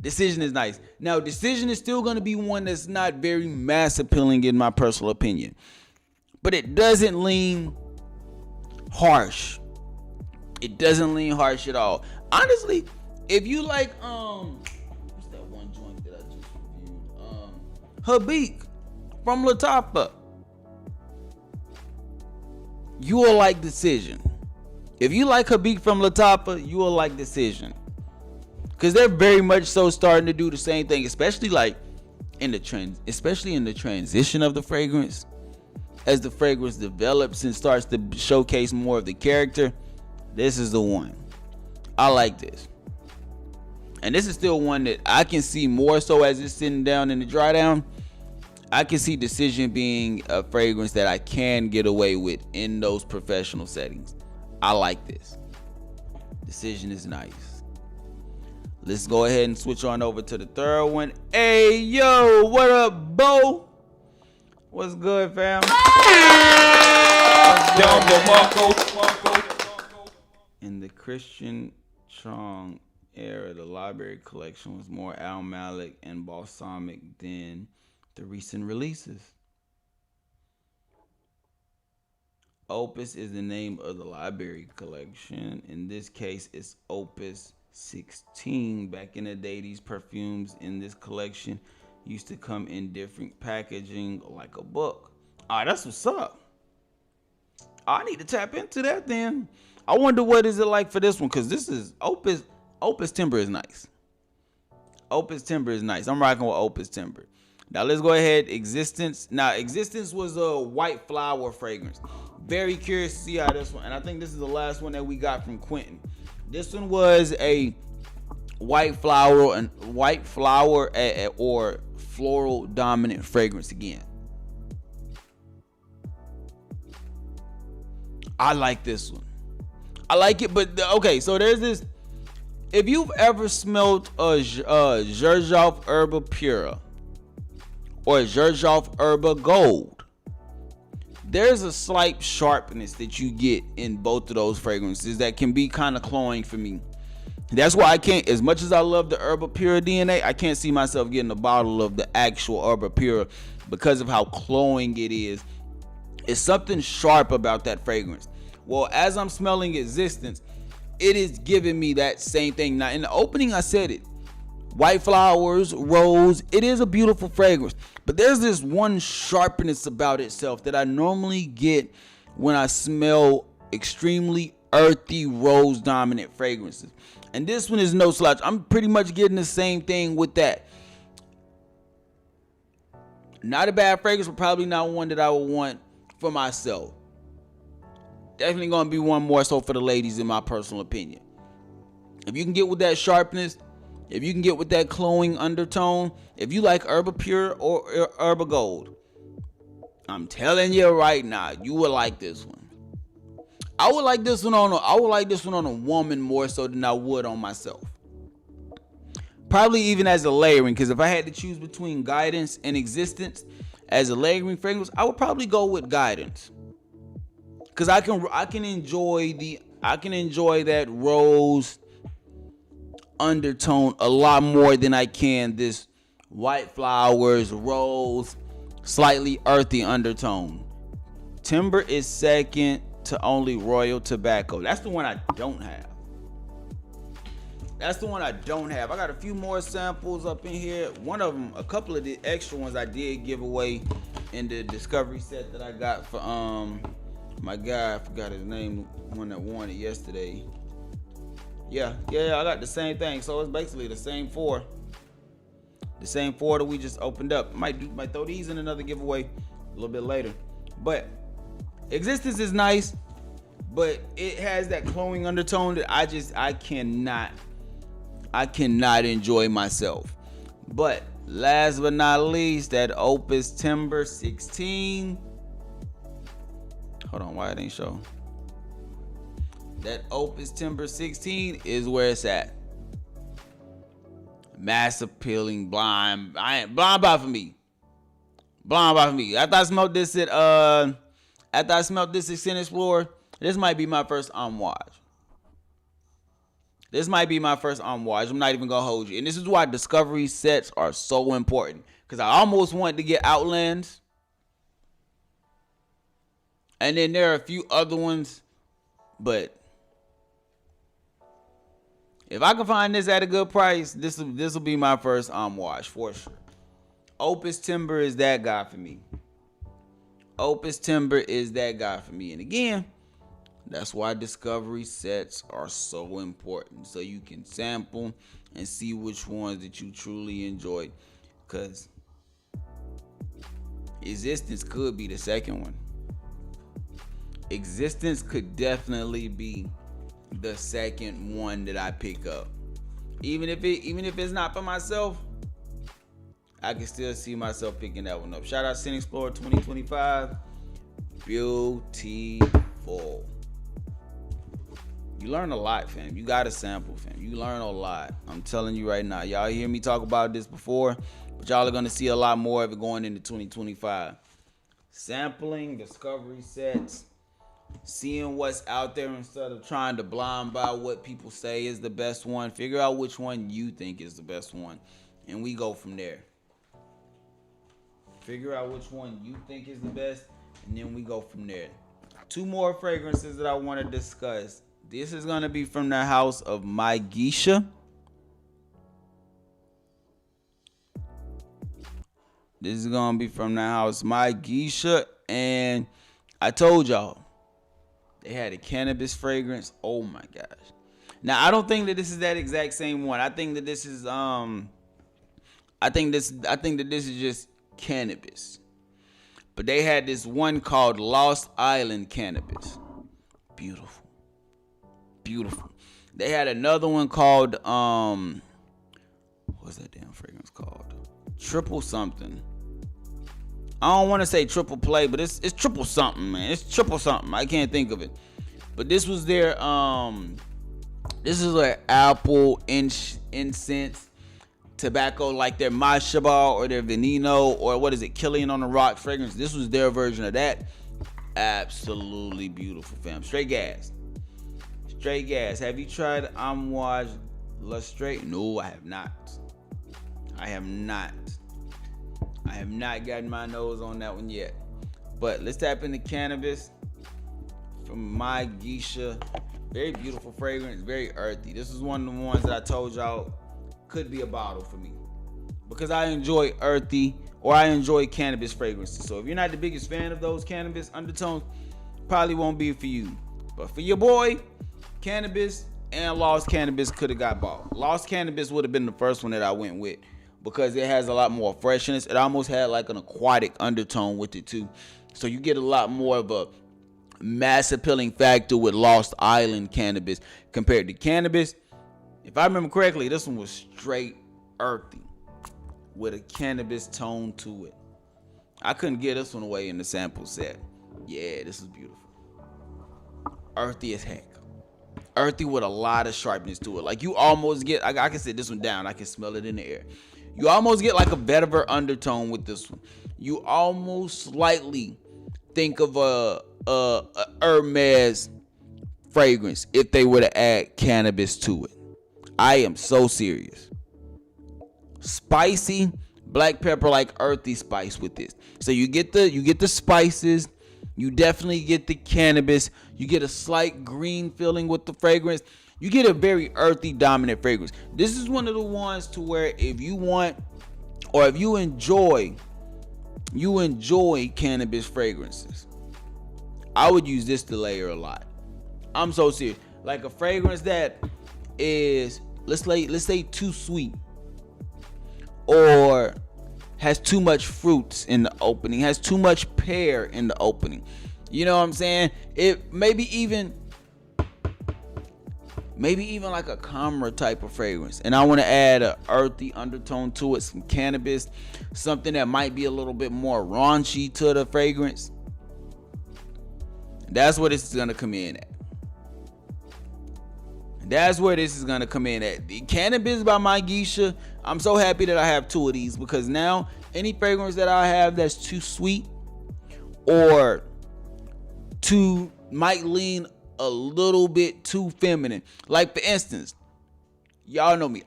[SPEAKER 1] Decision is nice. Now, Decision is still going to be one that's not very mass appealing in my personal opinion. But it doesn't lean harsh. It doesn't lean harsh at all. Honestly, if you like, what's that one joint that I just reviewed? Habik from Latapa. You will like Decision. If you like Habik from Latapa, you will like Decision. Because they're very much so starting to do the same thing, especially like in the transition of the fragrance. As the fragrance develops and starts to showcase more of the character, this is the one. I like this. And this is still one that I can see more so as it's sitting down in the dry down. I can see Decision being a fragrance that I can get away with in those professional settings. I like this. Decision is nice. Let's go ahead and switch on over to the third one. Hey, yo, what up, Bo? What's good, fam? In the Christian Chong era, the library collection was more aromatic and balsamic than the recent releases. Opus is the name of the library collection. In this case, it's Opus 16. Back in the day, these perfumes in this collection used to come in different packaging like a book. All right, that's what's up. I need to tap into that then. I wonder what is it like for this one, because this is Opus Timber is nice. Opus Timber is nice. I'm rocking with Opus Timber. Now let's go ahead. Existence. Now Existence was a white flower fragrance. Very curious to see how this one, and I think this is the last one that we got from Quentin. This one was a white flower or floral dominant fragrance again. I like this one. I like it, but okay, so there's this. If you've ever smelled a Geisha Herba Pura or Geisha Herba Gold, there's a slight sharpness that you get in both of those fragrances that can be kind of cloying for me. That's why I can't, as much as I love the Herba Pura DNA, I can't see myself getting a bottle of the actual Herba Pura because of how cloying it is. It's something sharp about that fragrance. Well, as I'm smelling Existence, it is giving me that same thing. Now, in the opening, I said it. White flowers, rose, it is a beautiful fragrance. But there's this one sharpness about itself that I normally get when I smell extremely earthy, rose-dominant fragrances. And this one is no slouch. I'm pretty much getting the same thing with that. Not a bad fragrance, but probably not one that I would want for myself. Definitely going to be one more so for the ladies, in my personal opinion. If you can get with that sharpness, if you can get with that cloying undertone, if you like Herba Pure or Herba Gold, I'm telling you right now, you would like this one. I would like this one on a woman more so than I would on myself. Probably even as a layering, because if I had to choose between Guidance and Existence as a layering fragrance, I would probably go with Guidance. Cause I can enjoy that rose undertone a lot more than I can this white flowers, rose, slightly earthy undertone. Timber is second to only Royal Tobacco. That's the one I don't have. I got a few more samples up in here. One of them, a couple of the extra ones I did give away in the discovery set that I got for my guy, I forgot his name, one that won it yesterday. Yeah, I got the same thing. So it's basically the same four. The same four that we just opened up. Might throw these in another giveaway a little bit later. But Existence is nice, but it has that cloying undertone that I cannot enjoy myself. But last but not least, that Opus Timber 16. Hold on, why it ain't show? That Opus Timber 16 is where it's at. Mass appealing, blind buy for me. After I smelled this at Sin Explorer, this might be my first Amouage. I'm not even gonna hold you. And this is why discovery sets are so important. Because I almost wanted to get Outlands. And then there are a few other ones. But if I can find this at a good price, this will be my first Amouage for sure. Opus Timber is that guy for me. And again, that's why discovery sets are so important. So you can sample and see which ones that you truly enjoyed. Because Existence could be the second one. Existence could definitely be the second one that I pick up. Even if it's not for myself, I can still see myself picking that one up. Shout out Sin Explorer 2025. Beautiful. You learn a lot, fam. You gotta sample, fam. You learn a lot. I'm telling you right now. Y'all hear me talk about this before, but y'all are gonna see a lot more of it going into 2025. Sampling, discovery sets, seeing what's out there instead of trying to blind buy what people say is the best one. Figure out which one you think is the best one, and we go from there. Figure out which one you think is the best, and then we go from there. Two more fragrances that I want to discuss. This is going to be from the house of MyGeisha. This is going to be from the house MyGeisha, and I told y'all they had a cannabis fragrance. Oh my gosh. Now I don't think that this is that exact same one. I think that this is I think that this is just cannabis. But they had this one called Lost Island Cannabis. Beautiful. They had another one called what's that damn fragrance called? Triple something. I don't want to say triple play, but it's triple something, man. It's triple something. I can't think of it. But this was their this is like apple incense tobacco, like their Mashaba or their Veneno, or what is it, Killing on the Rock fragrance. This was their version of that. Absolutely beautiful, fam. Straight gas. Straight gas. Have you tried Amouage Lustrate? No, I have not. I have not gotten my nose on that one yet. But let's tap into cannabis from MyGeisha. Very beautiful fragrance, very earthy. This is one of the ones that I told y'all could be a bottle for me, because I enjoy earthy, or I enjoy cannabis fragrances. So if you're not the biggest fan of those cannabis undertones, probably won't be for you. But for your boy, cannabis and Lost Cannabis could have got bought. Lost Cannabis would have been the first one that I went with, because it has a lot more freshness. It almost had like an aquatic undertone with it too. So you get a lot more of a mass appealing factor with Lost Island Cannabis compared to cannabis. If I remember correctly, this one was straight earthy with a cannabis tone to it. I couldn't get this one away in the sample set. Yeah, this is beautiful. Earthy as heck. Earthy with a lot of sharpness to it. Like you almost get, I can sit this one down. I can smell it in the air. You almost get like a vetiver undertone with this one. You almost slightly think of a Hermes fragrance if they were to add cannabis to it. I am so serious. Spicy, black pepper, like earthy spice with this. So you get the spices, you definitely get the cannabis, you get a slight green feeling with the fragrance. You get a very earthy dominant fragrance. This is one of the ones to where if you want, or if you enjoy cannabis fragrances, I would use this to layer a lot. I'm so serious. Like a fragrance that is, let's say too sweet, or has too much fruits in the opening, has too much pear in the opening. You know what I'm saying? It maybe even like a calmer type of fragrance, and I want to add an earthy undertone to it, some cannabis, something that might be a little bit more raunchy to the fragrance. That's where this is gonna come in at. That's where this is gonna come in at. The cannabis by MyGeisha. I'm so happy that I have two of these, because now any fragrance that I have that's too sweet or might lean a little bit too feminine. Like for instance, y'all know me.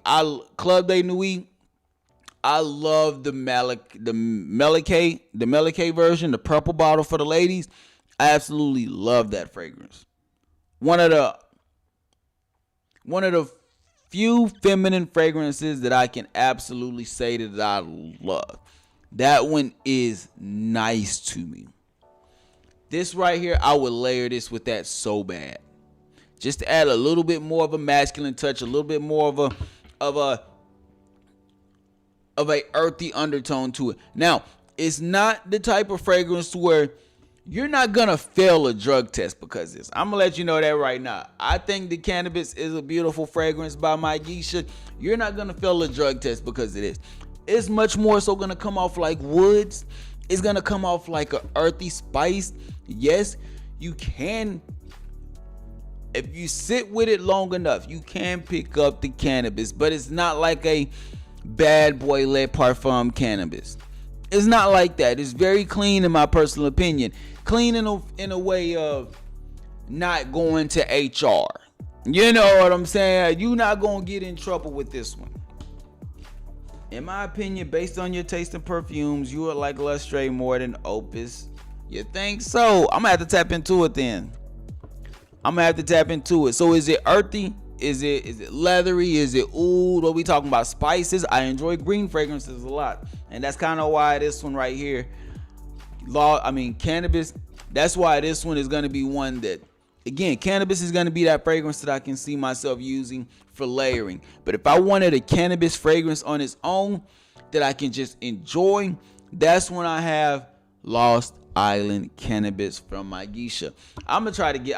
[SPEAKER 1] Club de Nuit. I love the Melikay version, the purple bottle for the ladies. I absolutely love that fragrance. One of the few feminine fragrances that I can absolutely say that I love. That one is nice to me. This right here, I would layer this with that so bad. Just to add a little bit more of a masculine touch, a little bit more of a earthy undertone to it. Now, it's not the type of fragrance where you're not gonna fail a drug test because of this. I'm gonna let you know that right now. I think the cannabis is a beautiful fragrance by MyGeisha. You're not gonna fail a drug test because of this. It's much more so gonna come off like woods. It's gonna come off like an earthy spice. Yes, you can. If you sit with it long enough, you can pick up the cannabis, but it's not like a bad boy Le Parfum cannabis. It's not like that. It's very clean in my personal opinion. Clean in a way of not going to HR. You know what I'm saying? You're not going to get in trouble with this one. In my opinion, based on your taste in perfumes, you are like Lustre more than Opus. You think so? I'm going to have to tap into it then. So is it earthy? Is it leathery? Is it oud? What we talking about? Spices? I enjoy green fragrances a lot. And that's kind of why this one right here, cannabis, that's why this one is going to be one that, again, cannabis is going to be that fragrance that I can see myself using for layering. But if I wanted a cannabis fragrance on its own that I can just enjoy, that's when I have Lost Island Cannabis from MyGeisha. I'm gonna try to get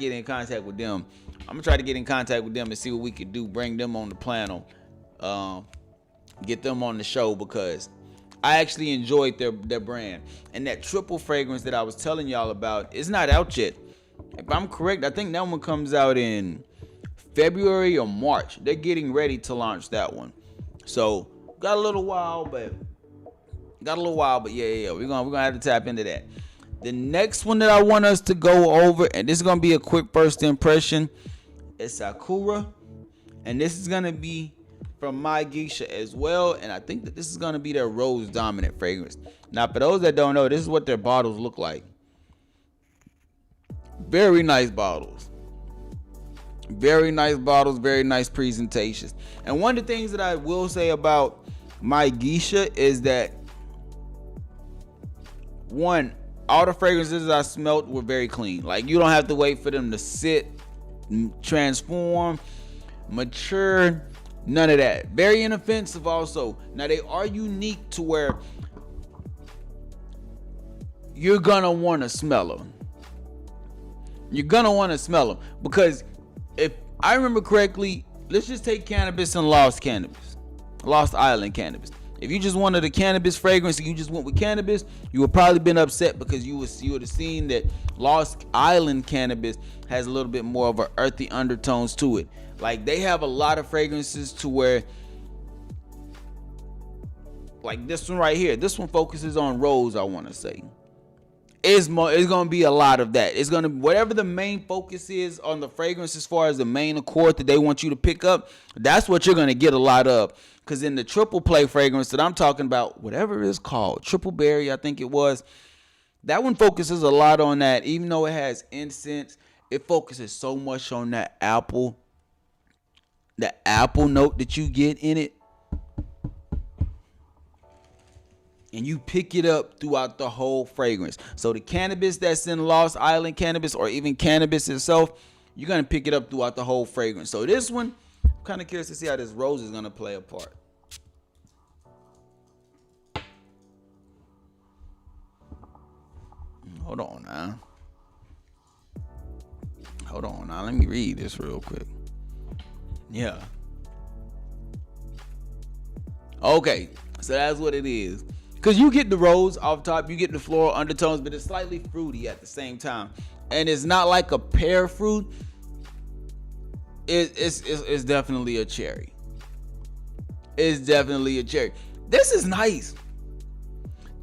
[SPEAKER 1] in contact with them. And see what we could do. Bring them on the panel, get them on the show, because I actually enjoyed their brand. And that triple fragrance that I was telling y'all about is not out yet. If I'm correct, I think that one comes out in February or March. They're getting ready to launch that one. So got a little while, but yeah. We're gonna have to tap into that. The next one that I want us to go over, and this is gonna be a quick first impression, is Sakura, and this is gonna be from MyGeisha as well, and I think that this is gonna be their rose dominant fragrance. Now, for those that don't know, this is what their bottles look like. Very nice bottles. Very nice presentations. And one of the things that I will say about MyGeisha is that, one, all the fragrances I smelled were very clean. Like, you don't have to wait for them to sit, transform, mature, none of that. Very inoffensive also. Now, they are unique to where you're gonna want to smell them. Because if I remember correctly, let's just take cannabis and Lost Island cannabis. If you just wanted a cannabis fragrance and you just went with cannabis, you would probably been upset because you would have seen that Lost Island cannabis has a little bit more of an earthy undertones to it. Like, they have a lot of fragrances to where, like this one right here, this one focuses on rose, I want to say. It's going to be a lot of that. It's going to, whatever the main focus is on the fragrance as far as the main accord that they want you to pick up, that's what you're going to get a lot of. Because in the triple play fragrance that I'm talking about, whatever it's called, triple berry, I think it was, that one focuses a lot on that. Even though it has incense, it focuses so much on that apple note that you get in it. And you pick it up throughout the whole fragrance. So the cannabis that's in Lost Island cannabis, or even cannabis itself, you're going to pick it up throughout the whole fragrance. So this one, I'm kind of curious to see how this rose is going to play a part. Hold on now. Let me read this real quick. Yeah. Okay. So that's what it is. Because you get the rose off top, you get the floral undertones, but it's slightly fruity at the same time. And it's not like a pear fruit. It's definitely a cherry. It's definitely a cherry. This is nice.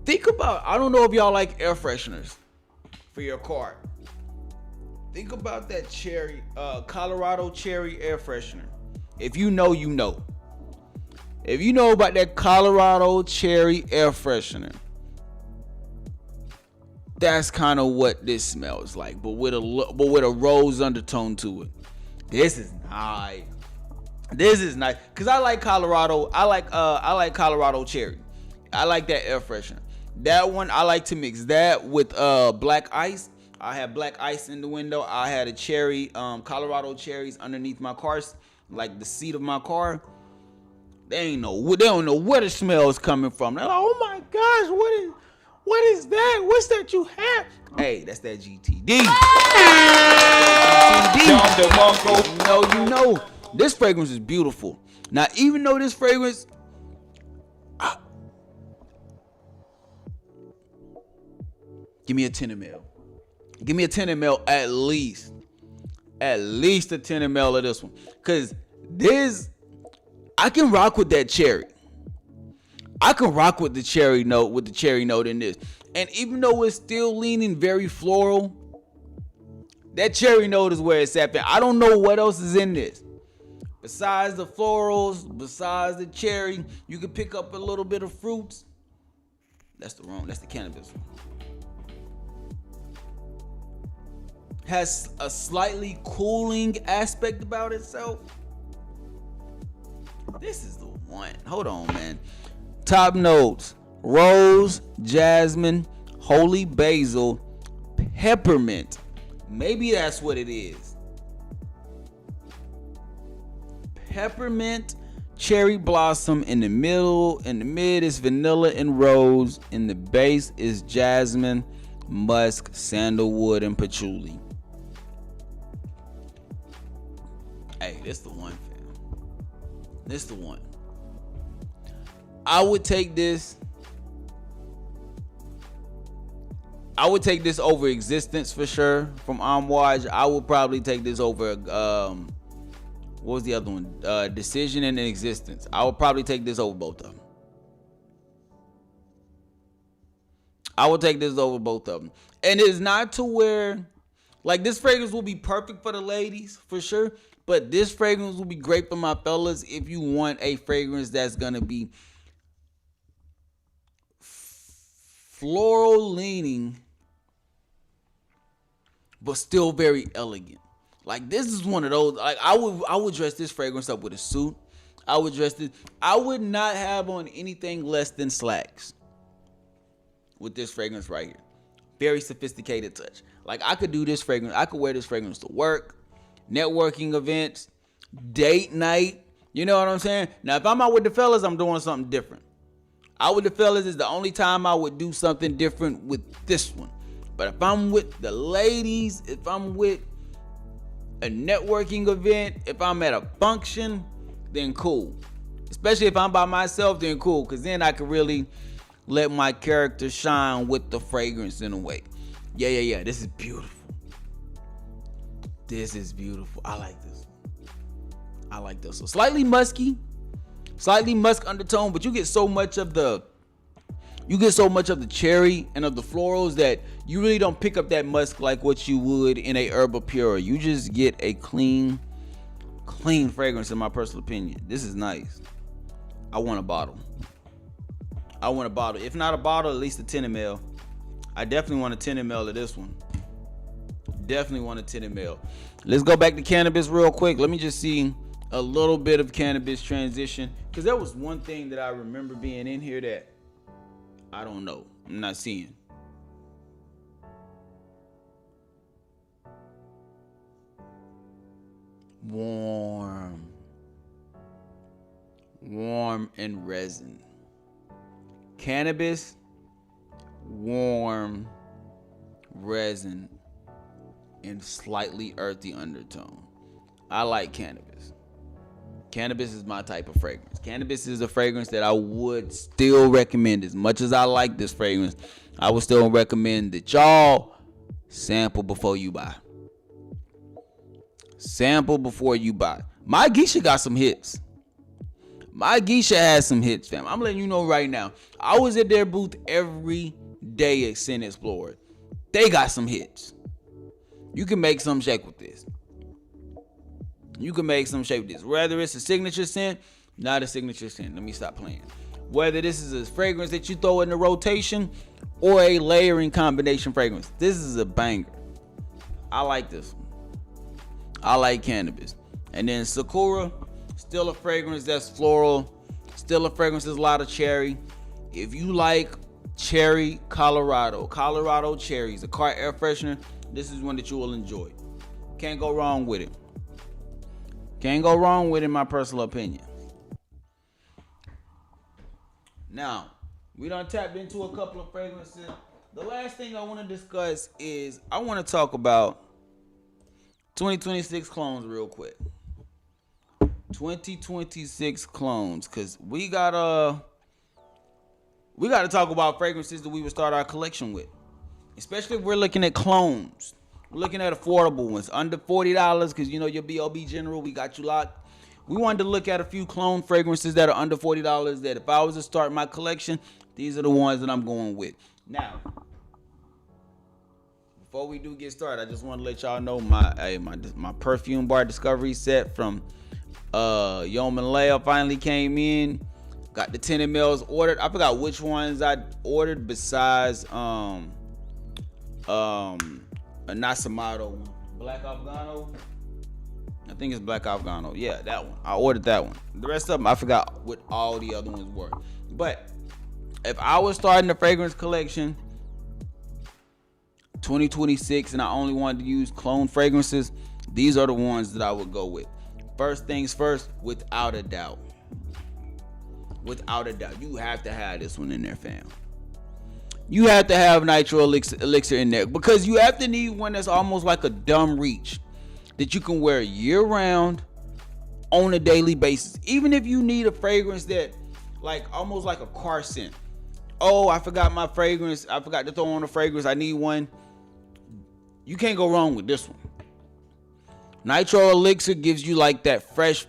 [SPEAKER 1] Think about, I don't know if y'all like air fresheners for your car. Think about that cherry, Colorado cherry air freshener. If you know, you know. If you know about that Colorado cherry air freshener, that's kind of what this smells like, but with a rose undertone to it. This is nice. Cause I like Colorado. I like Colorado cherry. I like that air freshener. That one I like to mix that with black ice. I have black ice in the window. I had a cherry, Colorado cherries underneath my car, like the seat of my car. They don't know where the smell is coming from. They're like, oh my gosh, what is that? What's that you have? Hey, that's that GTD. You know, this fragrance is beautiful. Now, even though this fragrance, give me a 10 ml. Give me a 10 ml at least. At least a 10 ml of this one. Because this, I can rock with that cherry. I can rock with the cherry note in this. And even though it's still leaning very floral, that cherry note is where it's at. I don't know what else is in this. Besides the florals, besides the cherry, you can pick up a little bit of fruits. That's the cannabis one. Has a slightly cooling aspect about itself. This is the one. Hold on, man. Top notes: rose, jasmine, holy basil, peppermint. Maybe that's what it is. Peppermint, cherry blossom. In the mid is vanilla and rose. In the base is jasmine, musk, sandalwood, and patchouli. Hey, this the one, fam. This the one. I would take this I would take this over Existence for sure from Amouage. I would probably take this over what was the other one? Decision and Existence. I would probably take this over both of them. I would take this over both of them. And it's not to where, like, this fragrance will be perfect for the ladies for sure, but this fragrance will be great for my fellas if you want a fragrance that's gonna be floral leaning but still very elegant. Like, this is one of those, like, I would dress this fragrance up with a suit. I would not have on anything less than slacks with this fragrance right here. Very sophisticated touch. Like, I could do this fragrance, I could wear this fragrance to work, networking events, date night. You know what I'm saying? Now, if I'm out with the fellas, I'm doing something different. Out with the fellas is the only time I would do something different with this one. But if I'm with the ladies, if I'm with a networking event, if I'm at a function, then cool. Especially if I'm by myself, then cool. Because then I can really let my character shine with the fragrance in a way. Yeah. This is beautiful. This is beautiful. I like this. I like this. So slightly musky. Slightly musk undertone, but you get so much of the cherry and of the florals that you really don't pick up that musk like what you would in a Herba Pura. You just get a clean fragrance, in my personal opinion. This is nice. I want a bottle. If not a bottle, at least a 10 ml. I definitely want a 10 ml of this one. Definitely want a 10 ml. Let's go back to cannabis real quick. Let me just see a little bit of cannabis transition, because there was one thing that I remember being in here that I don't know, I'm not seeing. Warm and resin. Cannabis, warm, resin, and slightly earthy undertone. I like cannabis. Cannabis is my type of fragrance. Cannabis is a fragrance that I would still recommend. As much as I like this fragrance, I would still recommend that y'all sample before you buy. Sample before you buy. MyGeisha got some hits. MyGeisha has some hits, fam. I'm letting you know right now. I was at their booth every day at Scent Explorer. They got some hits. You can make some shake with this. Whether it's a signature scent, not a signature scent. Let me stop playing. Whether this is a fragrance that you throw in the rotation or a layering combination fragrance, this is a banger. I like this one. I like cannabis. And then Sakura, still a fragrance that's floral. Still a fragrance that's a lot of cherry. If you like cherry, Colorado cherries, a car air freshener, this is one that you will enjoy. Can't go wrong with it. Can't go wrong with it, in my personal opinion. Now, we done tapped into a couple of fragrances. The last thing I want to discuss is I want to talk about 2026 clones real quick. 2026 clones, because we gotta talk about fragrances that we would start our collection with. Especially if we're looking at clones. We're looking at affordable ones, under $40, because you know your B.O.B. General, we got you locked. We wanted to look at a few clone fragrances that are under $40 that if I was to start my collection, these are the ones that I'm going with. Now, before we do get started, I just want to let y'all know my perfume bar discovery set from Yeoman Leia finally came in. Got the 10 mls ordered. I forgot which ones I ordered besides a Nasamato one. Black Afghano. I think it's Black Afghano. Yeah, that one. I ordered that one. The rest of them, I forgot what all the other ones were. But if I was starting a fragrance collection 2026 and I only wanted to use clone fragrances, these are the ones that I would go with. First things first, without a doubt. Without a doubt. You have to have this one in there, fam. You have to have Nitro Elixir in there, because you have to need one that's almost like a dumb reach that you can wear year round on a daily basis. Even if you need a fragrance that like almost like a car scent. oh, I forgot my fragrance. I forgot to throw on a fragrance. I need one. You can't go wrong with this one. Nitro Elixir gives you like that fresh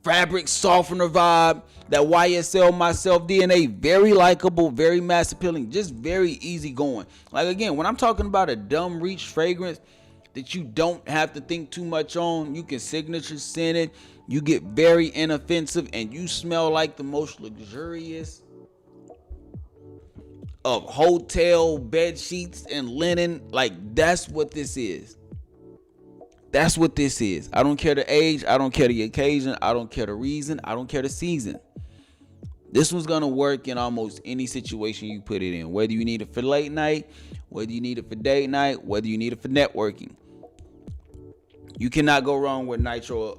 [SPEAKER 1] fabric softener vibe. That YSL Myself DNA, very likable, very mass appealing, just very easy going. Like again, when I'm talking about a dumb reach fragrance that you don't have to think too much on, you can signature scent it, you get very inoffensive, and you smell like the most luxurious of hotel bed sheets and linen. Like that's what this is. That's what this is. I don't care the age, I don't care the occasion, I don't care the reason, I don't care the season. This one's gonna work in almost any situation you put it in. Whether you need it for late night, whether you need it for date night, whether you need it for networking. You cannot go wrong with Nitro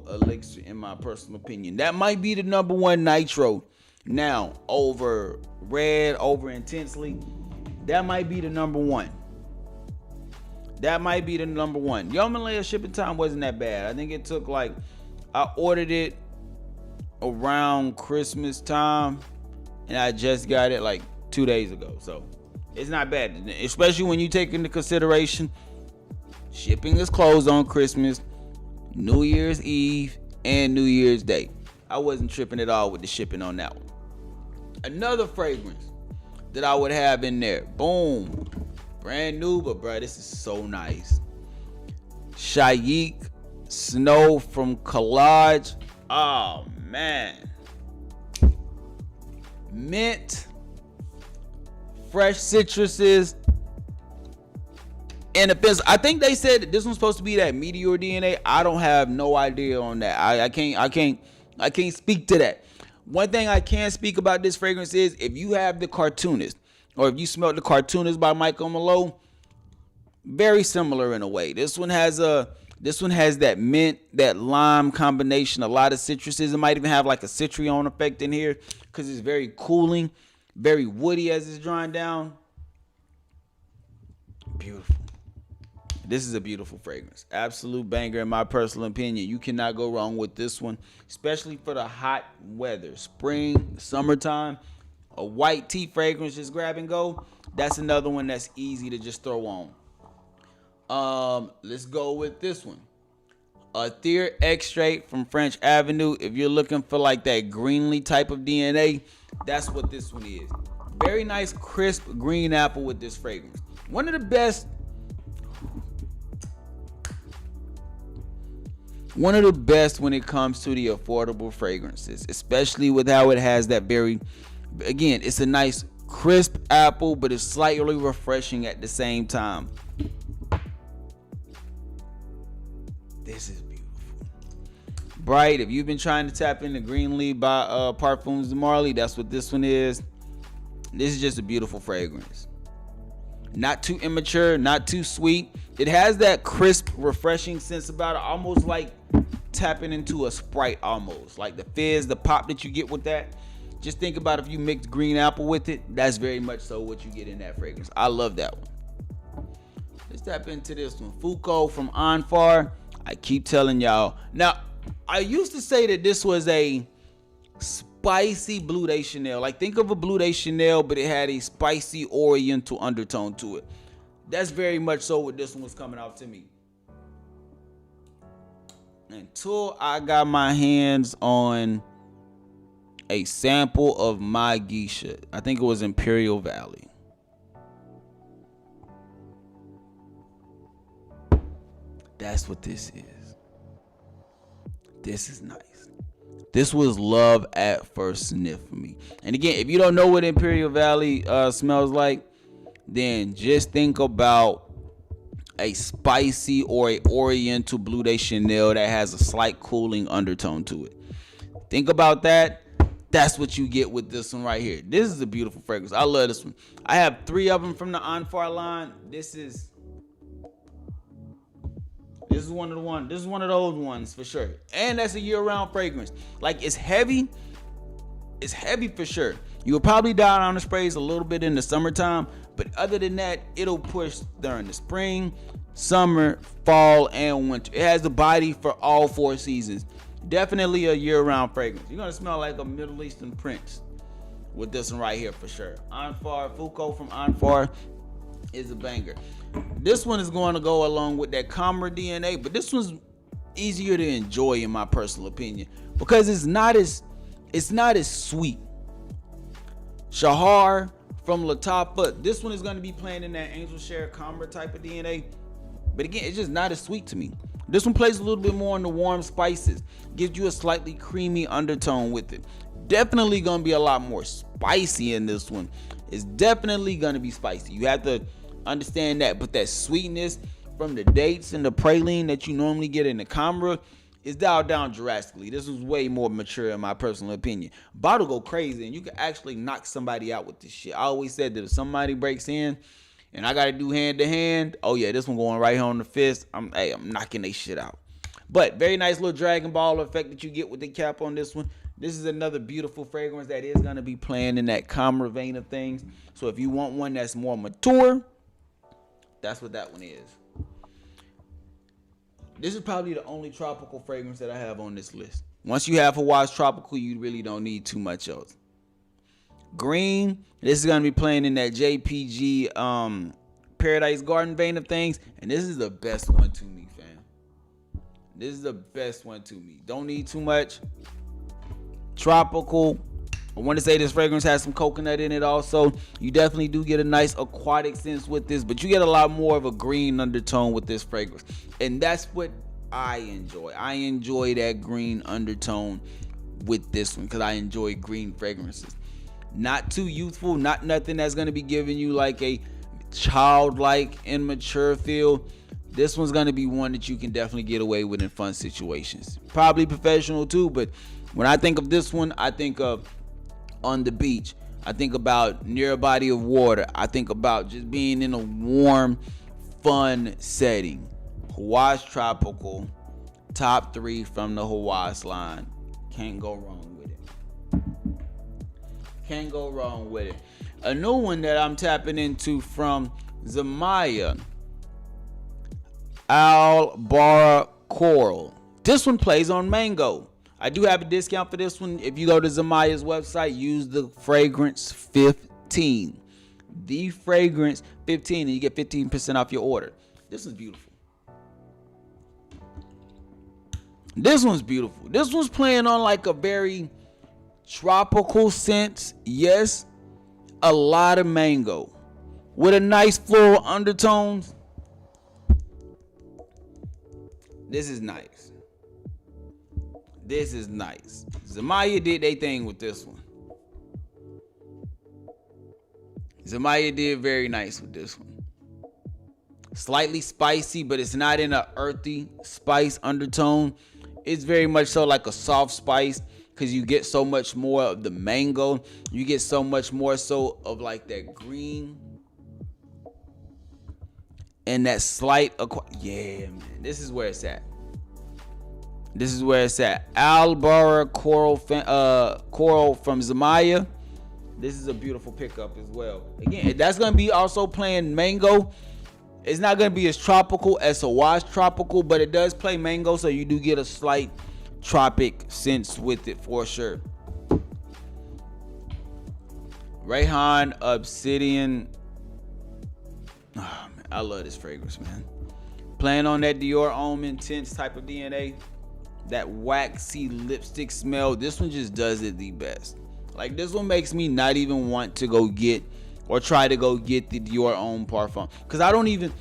[SPEAKER 1] Elixir, in my personal opinion. That might be the number one Nitro. Now, over Red, over Intensely, that might be the number one. That might be the number one. Your Malaya shipping time wasn't that bad. I think it took I ordered it around Christmas time, and I just got it 2 days ago. So it's not bad, especially when you take into consideration shipping is closed on Christmas, New Year's Eve, and New Year's Day. I wasn't tripping at all with the shipping on that one. Another fragrance that I would have in there, boom, brand new, but bro, this is so nice. Shaik Snow from Collage. Oh man, mint, fresh citruses, and I think they said that this one's supposed to be that Meteor DNA. I don't have no idea on that. I can't speak to that. One thing I can speak about this fragrance is if you have the Cartoonist, or if you smelled the Cartoonist by Michael Malone, very similar in a way. This one has that mint, that lime combination, a lot of citruses. It might even have like a citron effect in here because it's very cooling, very woody as it's drying down. Beautiful. This is a beautiful fragrance. Absolute banger in my personal opinion. You cannot go wrong with this one, especially for the hot weather. Spring, summertime, a white tea fragrance, just grab and go. That's another one that's easy to just throw on. Let's go with this one. Ethereal Extract from French Avenue. If you're looking for like that greenly type of DNA, that's what this one is. Very nice, crisp green apple with this fragrance. One of the best when it comes to the affordable fragrances, especially with how it has that again, it's a nice crisp apple, but it's slightly refreshing at the same time. This is beautiful. Bright, if you've been trying to tap into Greenleaf by Parfums de Marly, that's what this one is. This is just a beautiful fragrance. Not too immature, not too sweet. It has that crisp, refreshing sense about it, almost like tapping into a Sprite almost. Like the fizz, the pop that you get with that. Just think about if you mix green apple with it, that's very much so what you get in that fragrance. I love that one. Let's tap into this one. Foucault from Anfar. I keep telling y'all. Now, I used to say that this was a spicy Bleu de Chanel. Like think of a Bleu de Chanel, but it had a spicy oriental undertone to it. That's very much so what this one was coming off to me. Until I got my hands on a sample of MyGeisha. I think it was Imperial Valley. That's what this is. This is nice. This was love at first sniff for me. And again, if you don't know what Imperial Valley smells like, then just think about a spicy or a oriental Bleu de Chanel that has a slight cooling undertone to it. Think about that. That's what you get with this one right here. This is a beautiful fragrance. I love this one. I have 3 of them from the Anfar line. This is one of those ones for sure. And that's a year-round fragrance. Like it's heavy. It's heavy for sure. You will probably dial down the sprays a little bit in the summertime, but other than that, it'll push during the spring, summer, fall, and winter. It has the body for all 4 seasons. Definitely a year-round fragrance. You're gonna smell like a Middle Eastern prince with this one right here for sure. Anfar Foucault from Anfar is a banger. This one is going to go along with that calmer DNA, but this one's easier to enjoy in my personal opinion because it's not as sweet. Shahar from Latafa, this one is going to be playing in that angel share calmer type of DNA, but again, it's just not as sweet to me. This one plays a little bit more on the warm spices, gives you a slightly creamy undertone with it. Definitely going to be a lot more spicy in this one. It's definitely going to be spicy. You have to understand that, but that sweetness from the dates and the praline that you normally get in the Camera is dialed down drastically. This was way more mature in my personal opinion. Bottle go crazy and you can actually knock somebody out with this shit. I always said that if somebody breaks in and I gotta do hand to hand, oh yeah, this one going right here on the fist. I'm knocking they shit out. But very nice little Dragon Ball effect that you get with the cap on this one. This is another beautiful fragrance that is gonna be playing in that calmer vein of things. So if you want one that's more mature, that's what that one is. This is probably the only tropical fragrance that I have on this list. Once you have Hawaii tropical, you really don't need too much else. Green, this is going to be playing in that JPG Paradise Garden vein of things. And this is the best one to me, fam. This is the best one to me. Don't need too much. Tropical. I want to say this fragrance has some coconut in it also. You definitely do get a nice aquatic sense with this, but you get a lot more of a green undertone with this fragrance. And that's what I enjoy. I enjoy that green undertone with this one because I enjoy green fragrances. Not too youthful, not nothing that's going to be giving you like a childlike, immature feel. This one's going to be one that you can definitely get away with in fun situations. Probably professional too, but when I think of this one, I think of on the beach. I think about near a body of water. I think about just being in a warm, fun setting. Hawaii's Tropical, top 3 from the Hawaii's line. Can't go wrong with it. Can't go wrong with it. A new one that I'm tapping into from Zamaya, Albara Coral. This one plays on mango. I do have a discount for this one. If you go to Zamaya's website, use the fragrance 15. The fragrance 15 and you get 15% off your order. This is beautiful. This one's beautiful. This one's playing on like a very tropical scent. Yes, a lot of mango with a nice floral undertones. This is nice. This is nice. Zamaya did their thing with this one. Zamaya did very nice with this one. Slightly spicy, but it's not in an earthy spice undertone. It's very much so like a soft spice because you get so much more of the mango. You get so much more so of like that green and that slight. Yeah, man. This is where it's at. This is where it's at. Albara Coral from Zamaya. This is a beautiful pickup as well. Again, that's going to be also playing mango. It's not going to be as tropical as Hawaii tropical, but it does play mango, so you do get a slight tropic sense with it for sure. Rayhan Obsidian. Oh, man, I love this fragrance, man. Playing on that Dior Homme Intense type of DNA. That waxy lipstick smell. This one just does it the best. Like this one makes me not even want to go get or try to go get the Dior Homme Parfum. Cause I don't even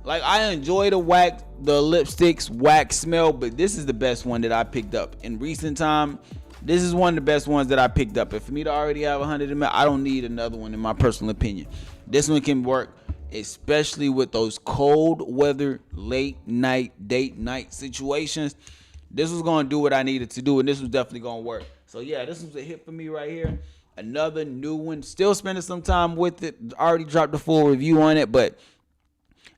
[SPEAKER 1] like, I enjoy the lipsticks wax smell, but this is the best one that I picked up in recent time. This is one of the best ones that I picked up. And for me to already have 100 ml, I don't need another one in my personal opinion. This one can work, especially with those cold weather, late night, date night situations. This was going to do what I needed to do, and this was definitely going to work. So, yeah, this was a hit for me right here. Another new one. Still spending some time with it. Already dropped a full review on it, but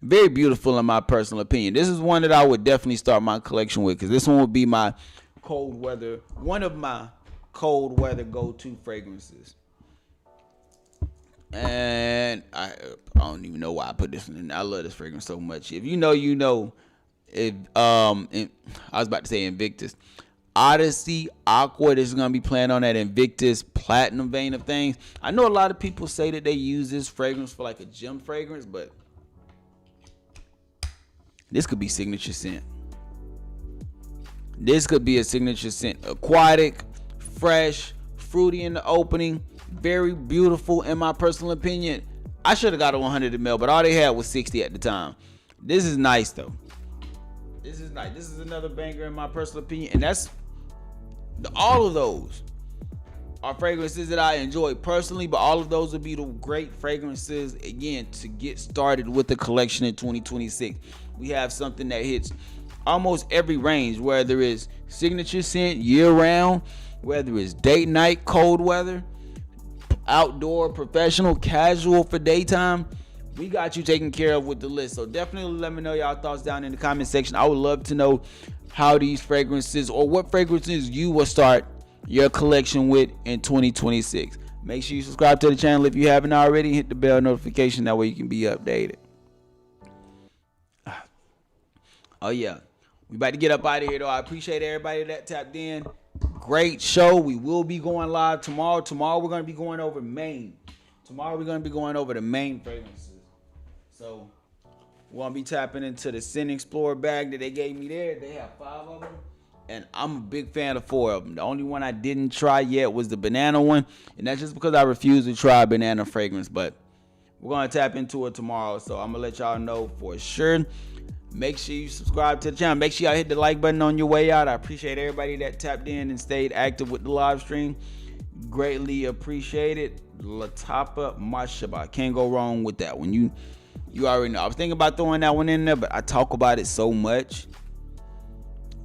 [SPEAKER 1] very beautiful in my personal opinion. This is one that I would definitely start my collection with because this one would be my cold weather, one of my cold weather go-to fragrances. And I don't even know why I put this in. I love this fragrance so much. If you know, you know. I was about to say Invictus. Odyssey Aqua. This is going to be playing on that Invictus Platinum vein of things. I know a lot of people say that they use this fragrance for like a gym fragrance, but this could be signature scent. This could be a signature scent. Aquatic, fresh, fruity in the opening, very beautiful in my personal opinion. I should have got a 100 ml, but all they had was 60 at the time. This is nice though. This is nice. This is another banger in my personal opinion, and that's all of those are fragrances that I enjoy personally, but all of those would be the great fragrances again to get started with the collection in 2026. We have something that hits almost every range, whether it's signature scent year round, whether it's date night, cold weather, outdoor, professional, casual for daytime. We got you taken care of with the list. So definitely let me know y'all thoughts down in the comment section. I would love to know how these fragrances, or what fragrances you will start your collection with in 2026. Make sure you subscribe to the channel if you haven't already. Hit the bell notification. That way you can be updated. Oh yeah, we about to get up out of here though. I appreciate everybody that tapped in. Great show. We will be going live tomorrow. Tomorrow we're going to be going over Maine. Tomorrow we're going to be going over the Maine fragrances. So we're going to be tapping into the Scent Explorer bag that they gave me there. They have 5 of them. And I'm a big fan of 4 of them. The only one I didn't try yet was the banana one. And that's just because I refuse to try banana fragrance. But we're going to tap into it tomorrow. So I'm going to let y'all know for sure. Make sure you subscribe to the channel. Make sure y'all hit the like button on your way out. I appreciate everybody that tapped in and stayed active with the live stream. Greatly appreciate it. Latapa Mashaba. Can't go wrong with that one. You already know. I was thinking about throwing that one in there, but I talk about it so much.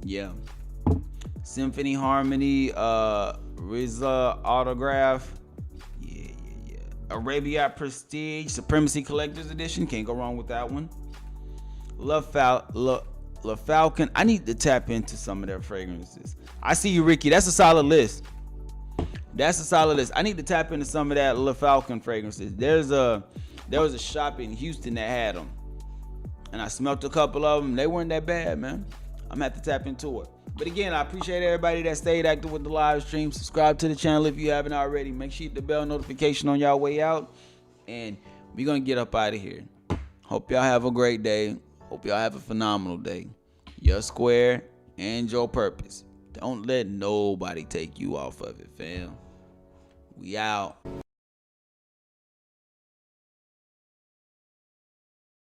[SPEAKER 1] Yeah. Symphony Harmony, Riza Autograph. Yeah. Arabia Prestige, Supremacy Collector's Edition. Can't go wrong with that one. La Falcon. I need to tap into some of their fragrances. I see you, Ricky. That's a solid list. I need to tap into some of that La Falcon fragrances. There was a shop in Houston that had them, and I smelled a couple of them. They weren't that bad, man. I'm gonna have to tap into it. But again, I appreciate everybody that stayed active with the live stream. Subscribe to the channel if you haven't already. Make sure you hit the bell notification on y'all way out, and we're gonna get up out of here. Hope y'all have a great day. Hope y'all have a phenomenal day. Your square and your purpose. Don't let nobody take you off of it, fam. We out.